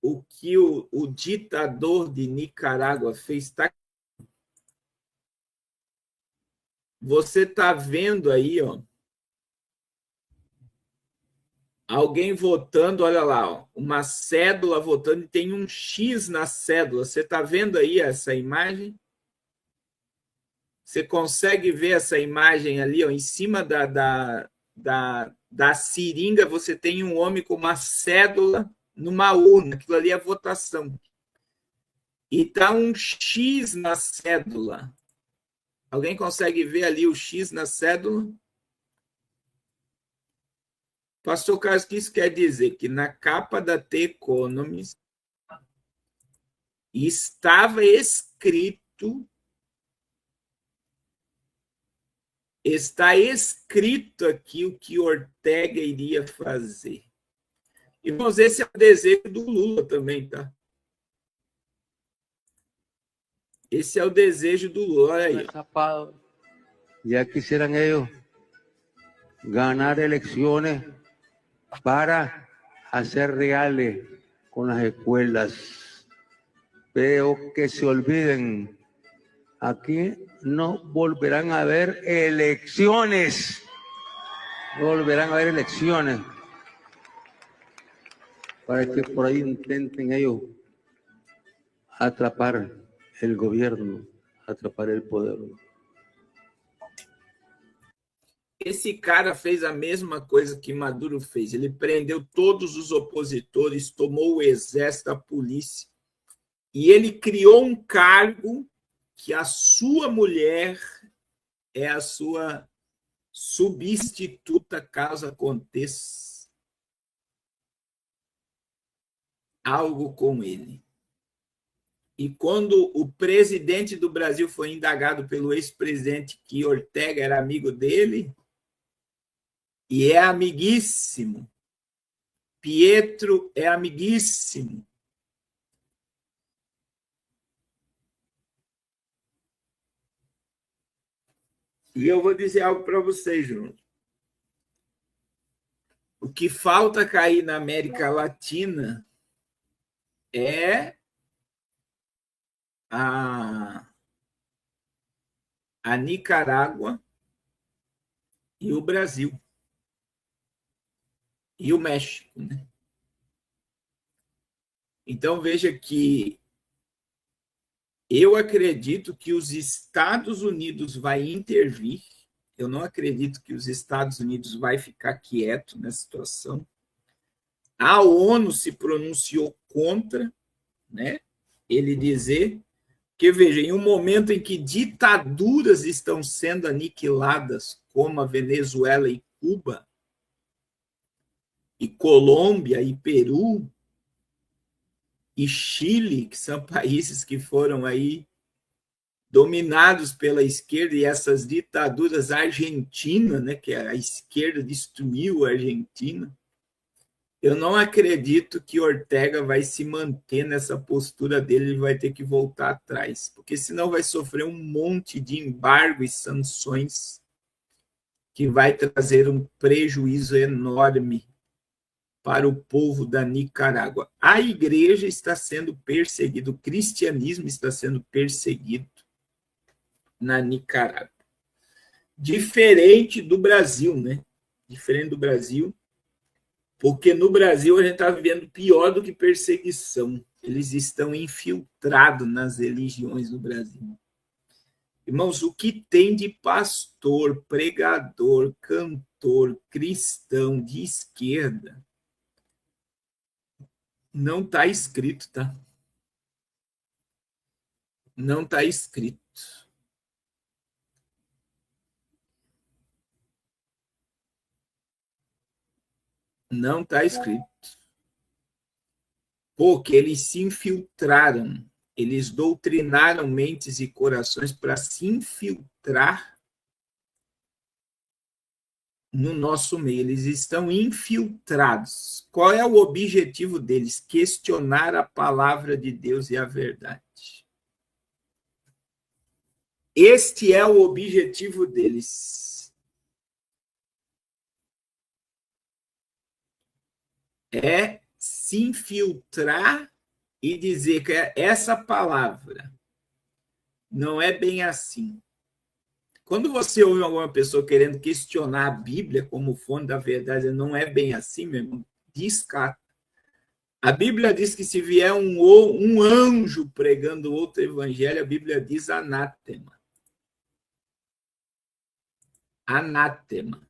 o que o ditador de Nicarágua fez? Você está vendo aí, ó, alguém votando, olha lá, ó, uma cédula votando e tem um X na cédula. Você está vendo aí essa imagem? Você consegue ver essa imagem ali, ó, em cima da seringa, você tem um homem com uma cédula numa urna, aquilo ali é votação. E está um X na cédula. Alguém consegue ver ali o X na cédula? Pastor Carlos, o que isso quer dizer? Que na capa da The Economist estava escrito, está escrito aqui o que Ortega iria fazer. Irmãos, esse é o desejo do Lula também, tá? Esse é o desejo do Lula. Olha aí. Ya quisieran ellos ganar elecciones para hacer reales con las escuelas. Pero que se olviden, aquí no volverán a haber elecciones. No volverán a haber elecciones. Para que por ahí intenten ellos atrapar el gobierno, atrapar el poder. Esse cara fez a mesma coisa que Maduro fez. Ele prendeu todos os opositores, tomou o exército, a polícia, e ele criou um cargo que a sua mulher é a sua substituta caso aconteça algo com ele. E quando o presidente do Brasil foi indagado pelo ex-presidente que Ortega era amigo dele, e é amiguíssimo, Pietro é amiguíssimo, E eu vou dizer algo para vocês, João. O que falta cair na América Latina é a Nicarágua e o Brasil. E o México, né? Então, veja que eu acredito que os Estados Unidos vai intervir. Eu não acredito que os Estados Unidos vai ficar quieto nessa situação. A ONU se pronunciou contra, né? Ele dizer que, veja, em um momento em que ditaduras estão sendo aniquiladas, como a Venezuela e Cuba, e Colômbia e Peru, e Chile, que são países que foram aí dominados pela esquerda, e essas ditaduras, a Argentina, né, que a esquerda destruiu a Argentina, eu não acredito que Ortega vai se manter nessa postura dele, ele vai ter que voltar atrás, porque senão vai sofrer um monte de embargo e sanções que vai trazer um prejuízo enorme para o povo da Nicarágua. A igreja está sendo perseguida, o cristianismo está sendo perseguido na Nicarágua. Diferente do Brasil, né? Diferente do Brasil, porque no Brasil a gente está vivendo pior do que perseguição. Eles estão infiltrados nas religiões do Brasil. Irmãos, o que tem de pastor, pregador, cantor, cristão de esquerda, não está escrito, tá? Não está escrito. Não está escrito. Porque eles se infiltraram, eles doutrinaram mentes e corações para se infiltrar no nosso meio. Eles estão infiltrados. Qual é o objetivo deles? Questionar a palavra de Deus e a verdade. Este é o objetivo deles. É se infiltrar e dizer que essa palavra não é bem assim. Quando você ouve alguma pessoa querendo questionar a Bíblia como fonte da verdade, não é bem assim, meu irmão, descarta. A Bíblia diz que se vier um anjo pregando outro evangelho, a Bíblia diz anátema. Anátema.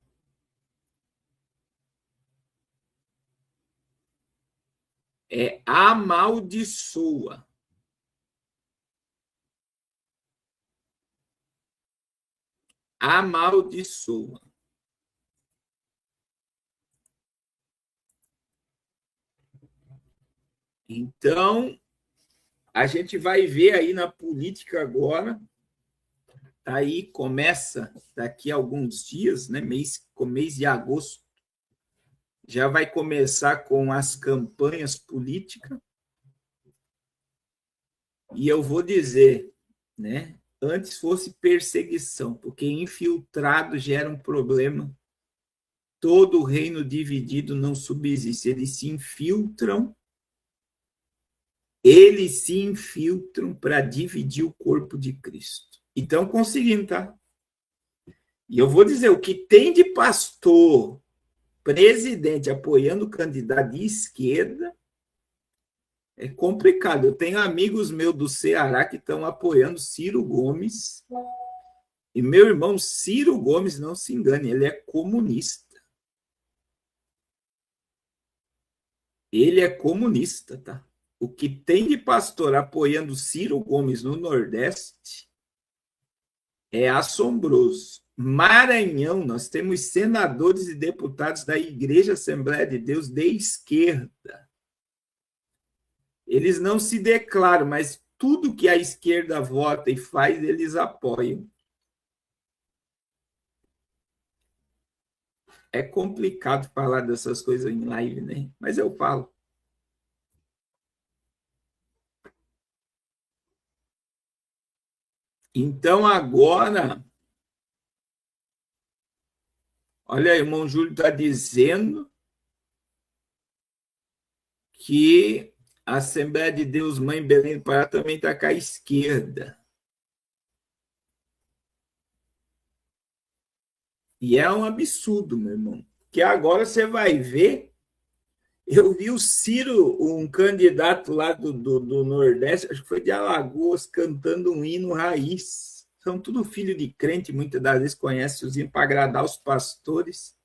É amaldiçoa. Amaldiçoa. Então, a gente vai ver aí na política agora, aí começa daqui a alguns dias, né, mês de agosto, já vai começar com as campanhas políticas, e eu vou dizer, né, antes fosse perseguição, porque infiltrado gera um problema. Todo reino dividido não subsiste. Eles se infiltram para dividir o corpo de Cristo. E estão conseguindo, tá? E eu vou dizer, o que tem de pastor, presidente apoiando o candidato de esquerda é complicado. Eu tenho amigos meus do Ceará que estão apoiando Ciro Gomes. E meu irmão Ciro Gomes, não se engane, ele é comunista. Ele é comunista, tá? O que tem de pastor apoiando Ciro Gomes no Nordeste é assombroso. Maranhão, nós temos senadores e deputados da Igreja Assembleia de Deus de esquerda. Eles não se declaram, mas tudo que a esquerda vota e faz, eles apoiam. É complicado falar dessas coisas em live, né? Mas eu falo. Então, agora, Olha aí, o irmão Júlio está dizendo que a Assembleia de Deus Mãe Belém do Pará também está com a esquerda. E é um absurdo, meu irmão. Que agora você vai ver. Eu vi o Ciro, um candidato lá do Nordeste, acho que foi de Alagoas, cantando um hino raiz. São tudo filho de crente, muitas das vezes conhece os hinos para agradar os pastores.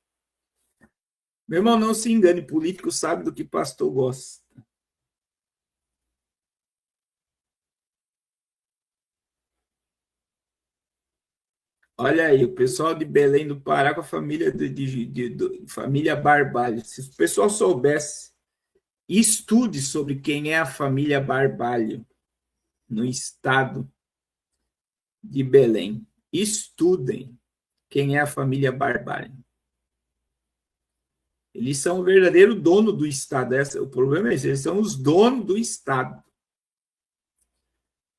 Meu irmão, não se engane, político sabe do que pastor gosta. Olha aí, o pessoal de Belém do Pará com a família família Barbalho. Se o pessoal soubesse, estude sobre quem é a família Barbalho no estado de Belém. Estudem quem é a família Barbalho. Eles são o verdadeiro dono do estado. O problema é esse, eles são os donos do estado.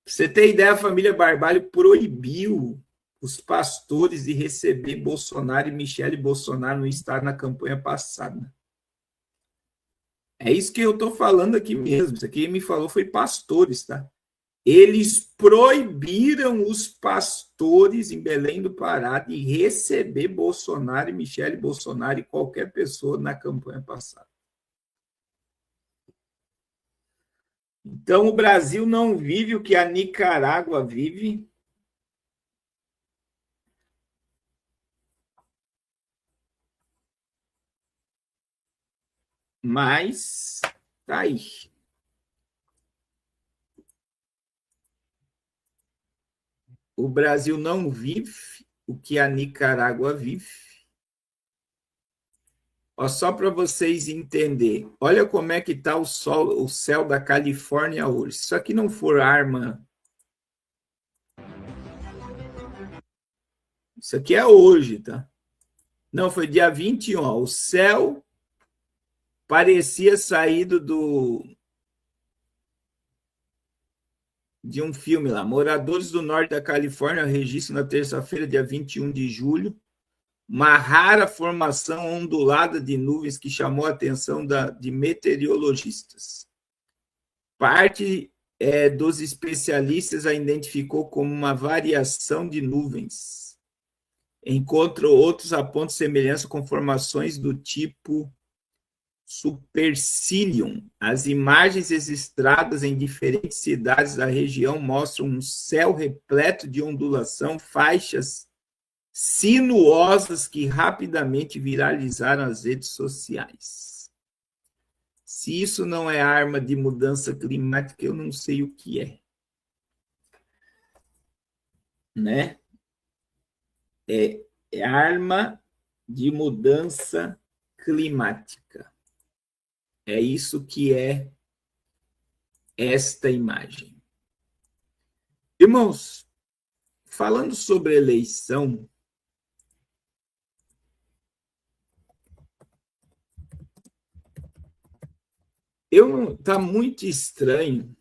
Pra você ter ideia, a família Barbalho proibiu os pastores de receber Bolsonaro e Michele Bolsonaro no estado na campanha passada. É isso que eu estou falando aqui mesmo. Isso aqui quem me falou foi pastores, tá? Eles proibiram os pastores em Belém do Pará de receber Bolsonaro e Michele Bolsonaro e qualquer pessoa na campanha passada. Então, o Brasil não vive o que a Nicarágua vive. Mas tá aí. O Brasil não vive o que a Nicarágua vive. Ó, só para vocês entenderem, olha como é que está o céu da Califórnia hoje. Se isso aqui não for arma... Isso aqui é hoje, tá? Não, foi dia 21. Ó, o céu parecia saído de um filme lá. Moradores do norte da Califórnia registram na terça-feira, dia 21 de julho, uma rara formação ondulada de nuvens que chamou a atenção de meteorologistas. Parte dos especialistas a identificou como uma variação de nuvens, enquanto outros apontam semelhança com formações do tipo supercilium. As imagens registradas em diferentes cidades da região mostram um céu repleto de ondulação, faixas sinuosas que rapidamente viralizaram as redes sociais. Se isso não é arma de mudança climática, eu não sei o que é. Né? É arma de mudança climática. É isso que é esta imagem. Irmãos, falando sobre eleição, tá muito estranho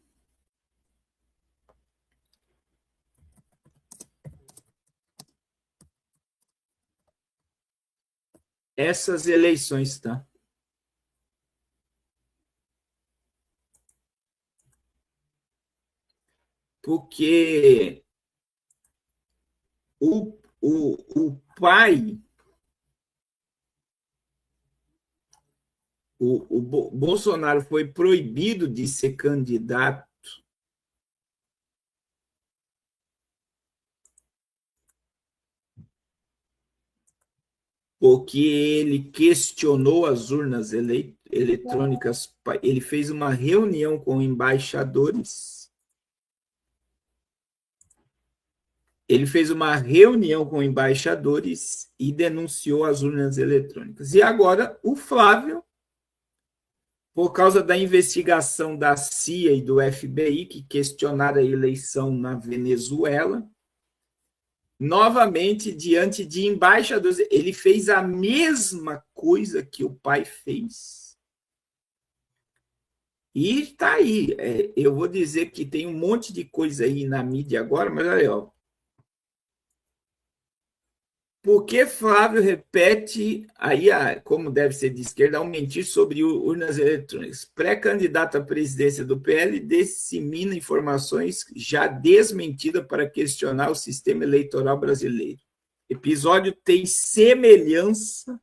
essas eleições, tá? Porque o pai, o Bolsonaro foi proibido de ser candidato porque ele questionou as urnas eletrônicas, ele fez uma reunião com embaixadores. Ele fez uma reunião com embaixadores e denunciou as urnas eletrônicas. E agora o Flávio, por causa da investigação da CIA e do FBI, que questionaram a eleição na Venezuela, novamente, diante de embaixadores, ele fez a mesma coisa que o pai fez. E está aí. Eu vou dizer que tem um monte de coisa aí na mídia agora, mas olha, ó. Por que Flávio repete, aí, como deve ser de esquerda, ao mentir sobre urnas eletrônicas? Pré-candidato à presidência do PL dissemina informações já desmentidas para questionar o sistema eleitoral brasileiro. Episódio tem semelhança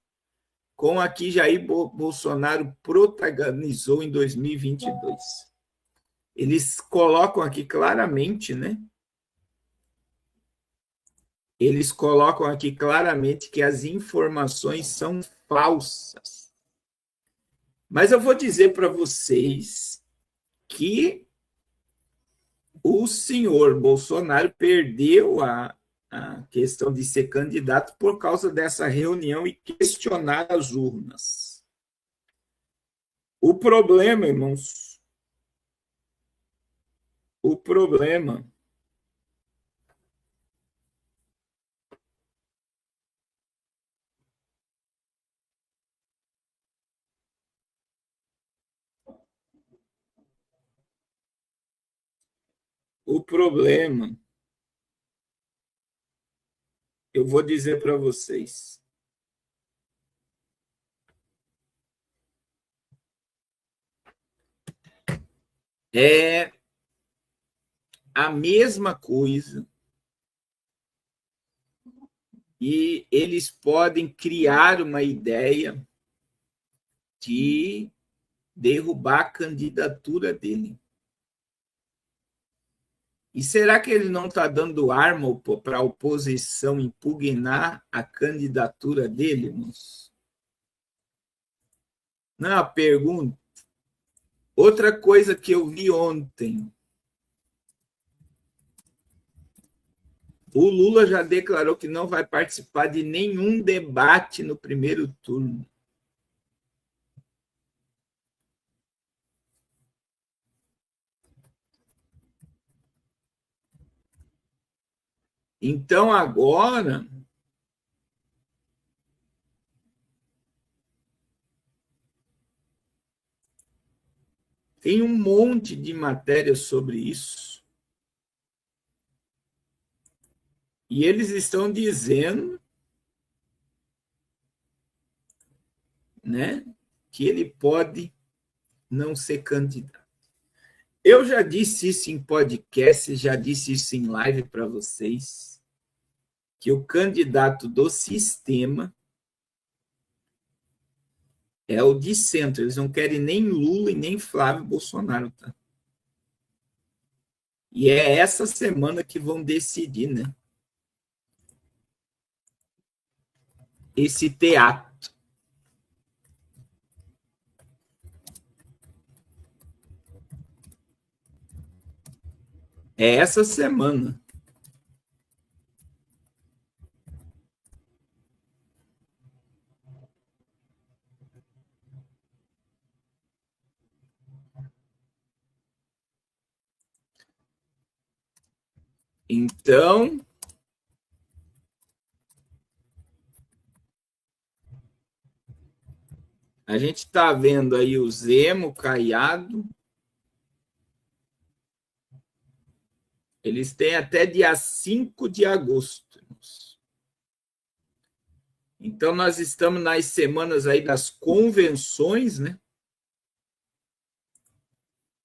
com a que Jair Bolsonaro protagonizou em 2022. Eles colocam aqui claramente, né? Eles colocam aqui claramente que as informações são falsas. Mas eu vou dizer para vocês que o senhor Bolsonaro perdeu a questão de ser candidato por causa dessa reunião e questionar as urnas. O problema, irmãos, o problema eu vou dizer para vocês. É a mesma coisa e eles podem criar uma ideia de derrubar a candidatura dele. E será que ele não está dando arma para a oposição impugnar a candidatura dele, moço? Não, pergunta. Outra coisa que eu vi ontem. O Lula já declarou que não vai participar de nenhum debate no primeiro turno. Então, agora, tem um monte de matéria sobre isso. E eles estão dizendo, né, que ele pode não ser candidato. Eu já disse isso em podcast, já disse isso em live para vocês, que o candidato do sistema é o de centro. Eles não querem nem Lula e nem Flávio Bolsonaro, tá? E é essa semana que vão decidir, né? Esse teatro. É essa semana. Então, a gente está vendo aí o Zema, o Caiado. Eles têm até dia 5 de agosto. Então, nós estamos nas semanas aí das convenções, né?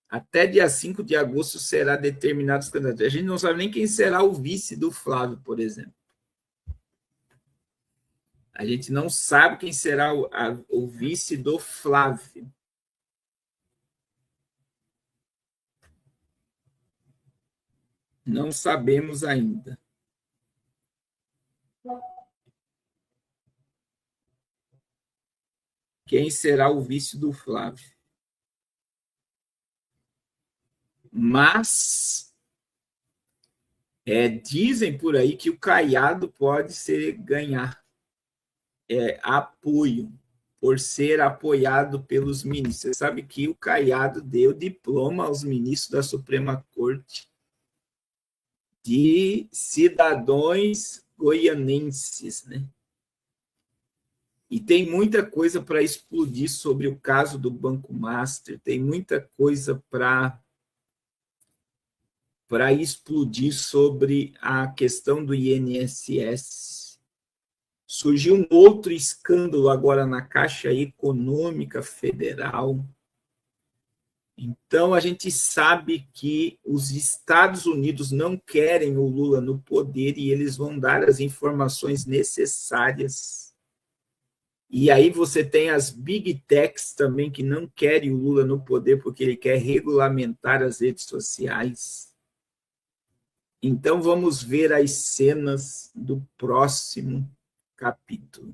Até dia 5 de agosto será determinado os candidatos. A gente não sabe nem quem será o vice do Flávio, por exemplo. A gente não sabe quem será o vice do Flávio. Não sabemos ainda. Quem será o vice do Flávio? Mas dizem por aí que o Caiado pode ganhar apoio, por ser apoiado pelos ministros. Você sabe que o Caiado deu diploma aos ministros da Suprema Corte de cidadãos goianenses, né? E tem muita coisa para explodir sobre o caso do Banco Master, tem muita coisa para explodir sobre a questão do INSS. Surgiu um outro escândalo agora na Caixa Econômica Federal. Então, a gente sabe que os Estados Unidos não querem o Lula no poder e eles vão dar as informações necessárias. E aí você tem as Big Techs também que não querem o Lula no poder porque ele quer regulamentar as redes sociais. Então, vamos ver as cenas do próximo capítulo.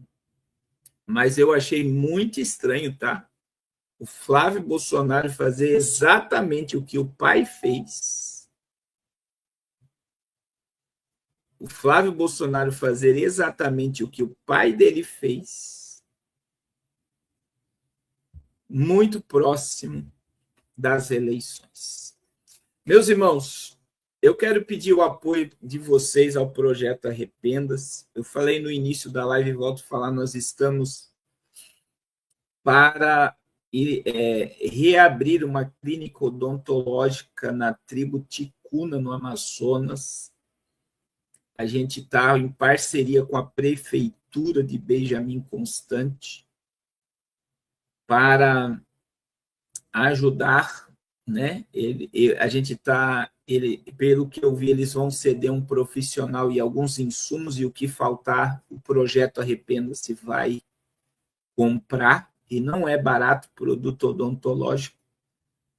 Mas eu achei muito estranho, tá? O Flávio Bolsonaro fazer exatamente o que o pai fez. O Flávio Bolsonaro fazer exatamente o que o pai dele fez, muito próximo das eleições. Meus irmãos, eu quero pedir o apoio de vocês ao projeto Arrependas. Eu falei no início da live e volto a falar, nós estamos para reabrir uma clínica odontológica na tribo Ticuna, no Amazonas. A gente está em parceria com a Prefeitura de Benjamin Constant para ajudar, né? A gente está, pelo que eu vi, eles vão ceder um profissional e alguns insumos, e o que faltar, o projeto Arrependa-se vai comprar. E não é barato produto odontológico,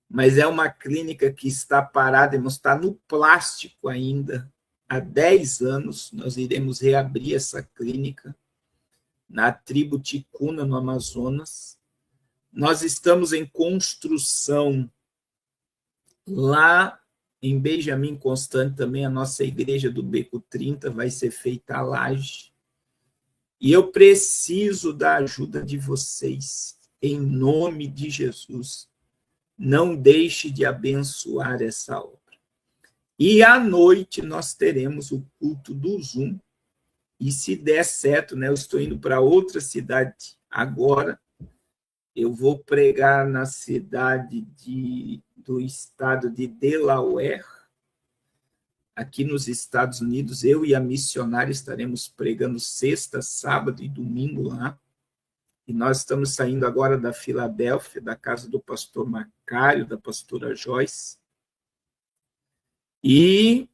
mas é uma clínica que está parada, está no plástico ainda. Há 10 anos nós iremos reabrir essa clínica na tribo Ticuna, no Amazonas. Nós estamos em construção lá em Benjamin Constant, também a nossa igreja do Beco 30 vai ser feita a laje. E eu preciso da ajuda de vocês, em nome de Jesus. Não deixe de abençoar essa obra. E à noite nós teremos o culto do Zoom. E se der certo, né, eu estou indo para outra cidade agora. Eu vou pregar na cidade do estado de Delaware. Aqui nos Estados Unidos, eu e a missionária estaremos pregando sexta, sábado e domingo lá. E nós estamos saindo agora da Filadélfia, da casa do pastor Macário, da pastora Joyce. E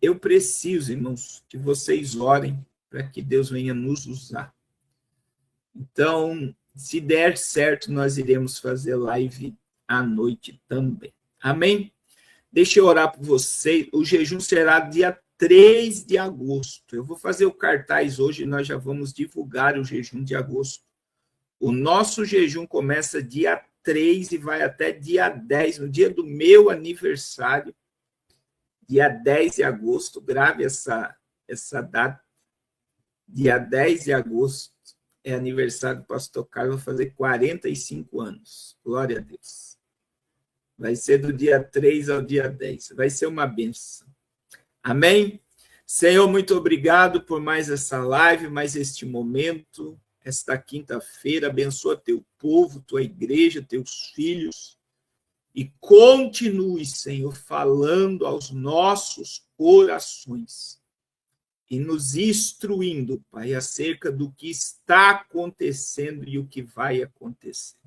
eu preciso, irmãos, que vocês orem para que Deus venha nos usar. Então, se der certo, nós iremos fazer live à noite também. Amém? Deixa eu orar por vocês. O jejum será dia 3 de agosto. Eu vou fazer o cartaz hoje e nós já vamos divulgar o jejum de agosto. O nosso jejum começa dia 3 e vai até dia 10, no dia do meu aniversário, dia 10 de agosto. Grave essa data. Dia 10 de agosto é aniversário do pastor Carlos, vou fazer 45 anos. Glória a Deus. Vai ser do dia 3 ao dia 10. Vai ser uma bênção. Amém? Senhor, muito obrigado por mais essa live, mais este momento, esta quinta-feira. Abençoa teu povo, tua igreja, teus filhos. E continue, Senhor, falando aos nossos corações e nos instruindo, Pai, acerca do que está acontecendo e o que vai acontecer.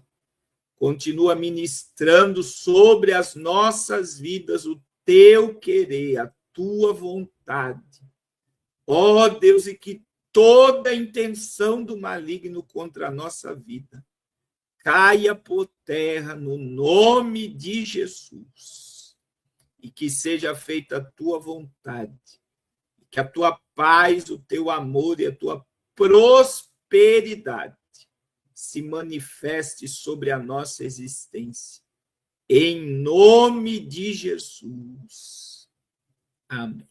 Continua ministrando sobre as nossas vidas o teu querer, a tua vontade. Ó Deus, e que toda intenção do maligno contra a nossa vida caia por terra no nome de Jesus. E que seja feita a tua vontade. Que a tua paz, o teu amor e a tua prosperidade se manifeste sobre a nossa existência. Em nome de Jesus. Amém.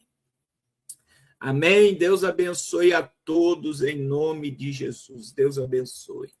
Amém. Deus abençoe a todos em nome de Jesus. Deus abençoe.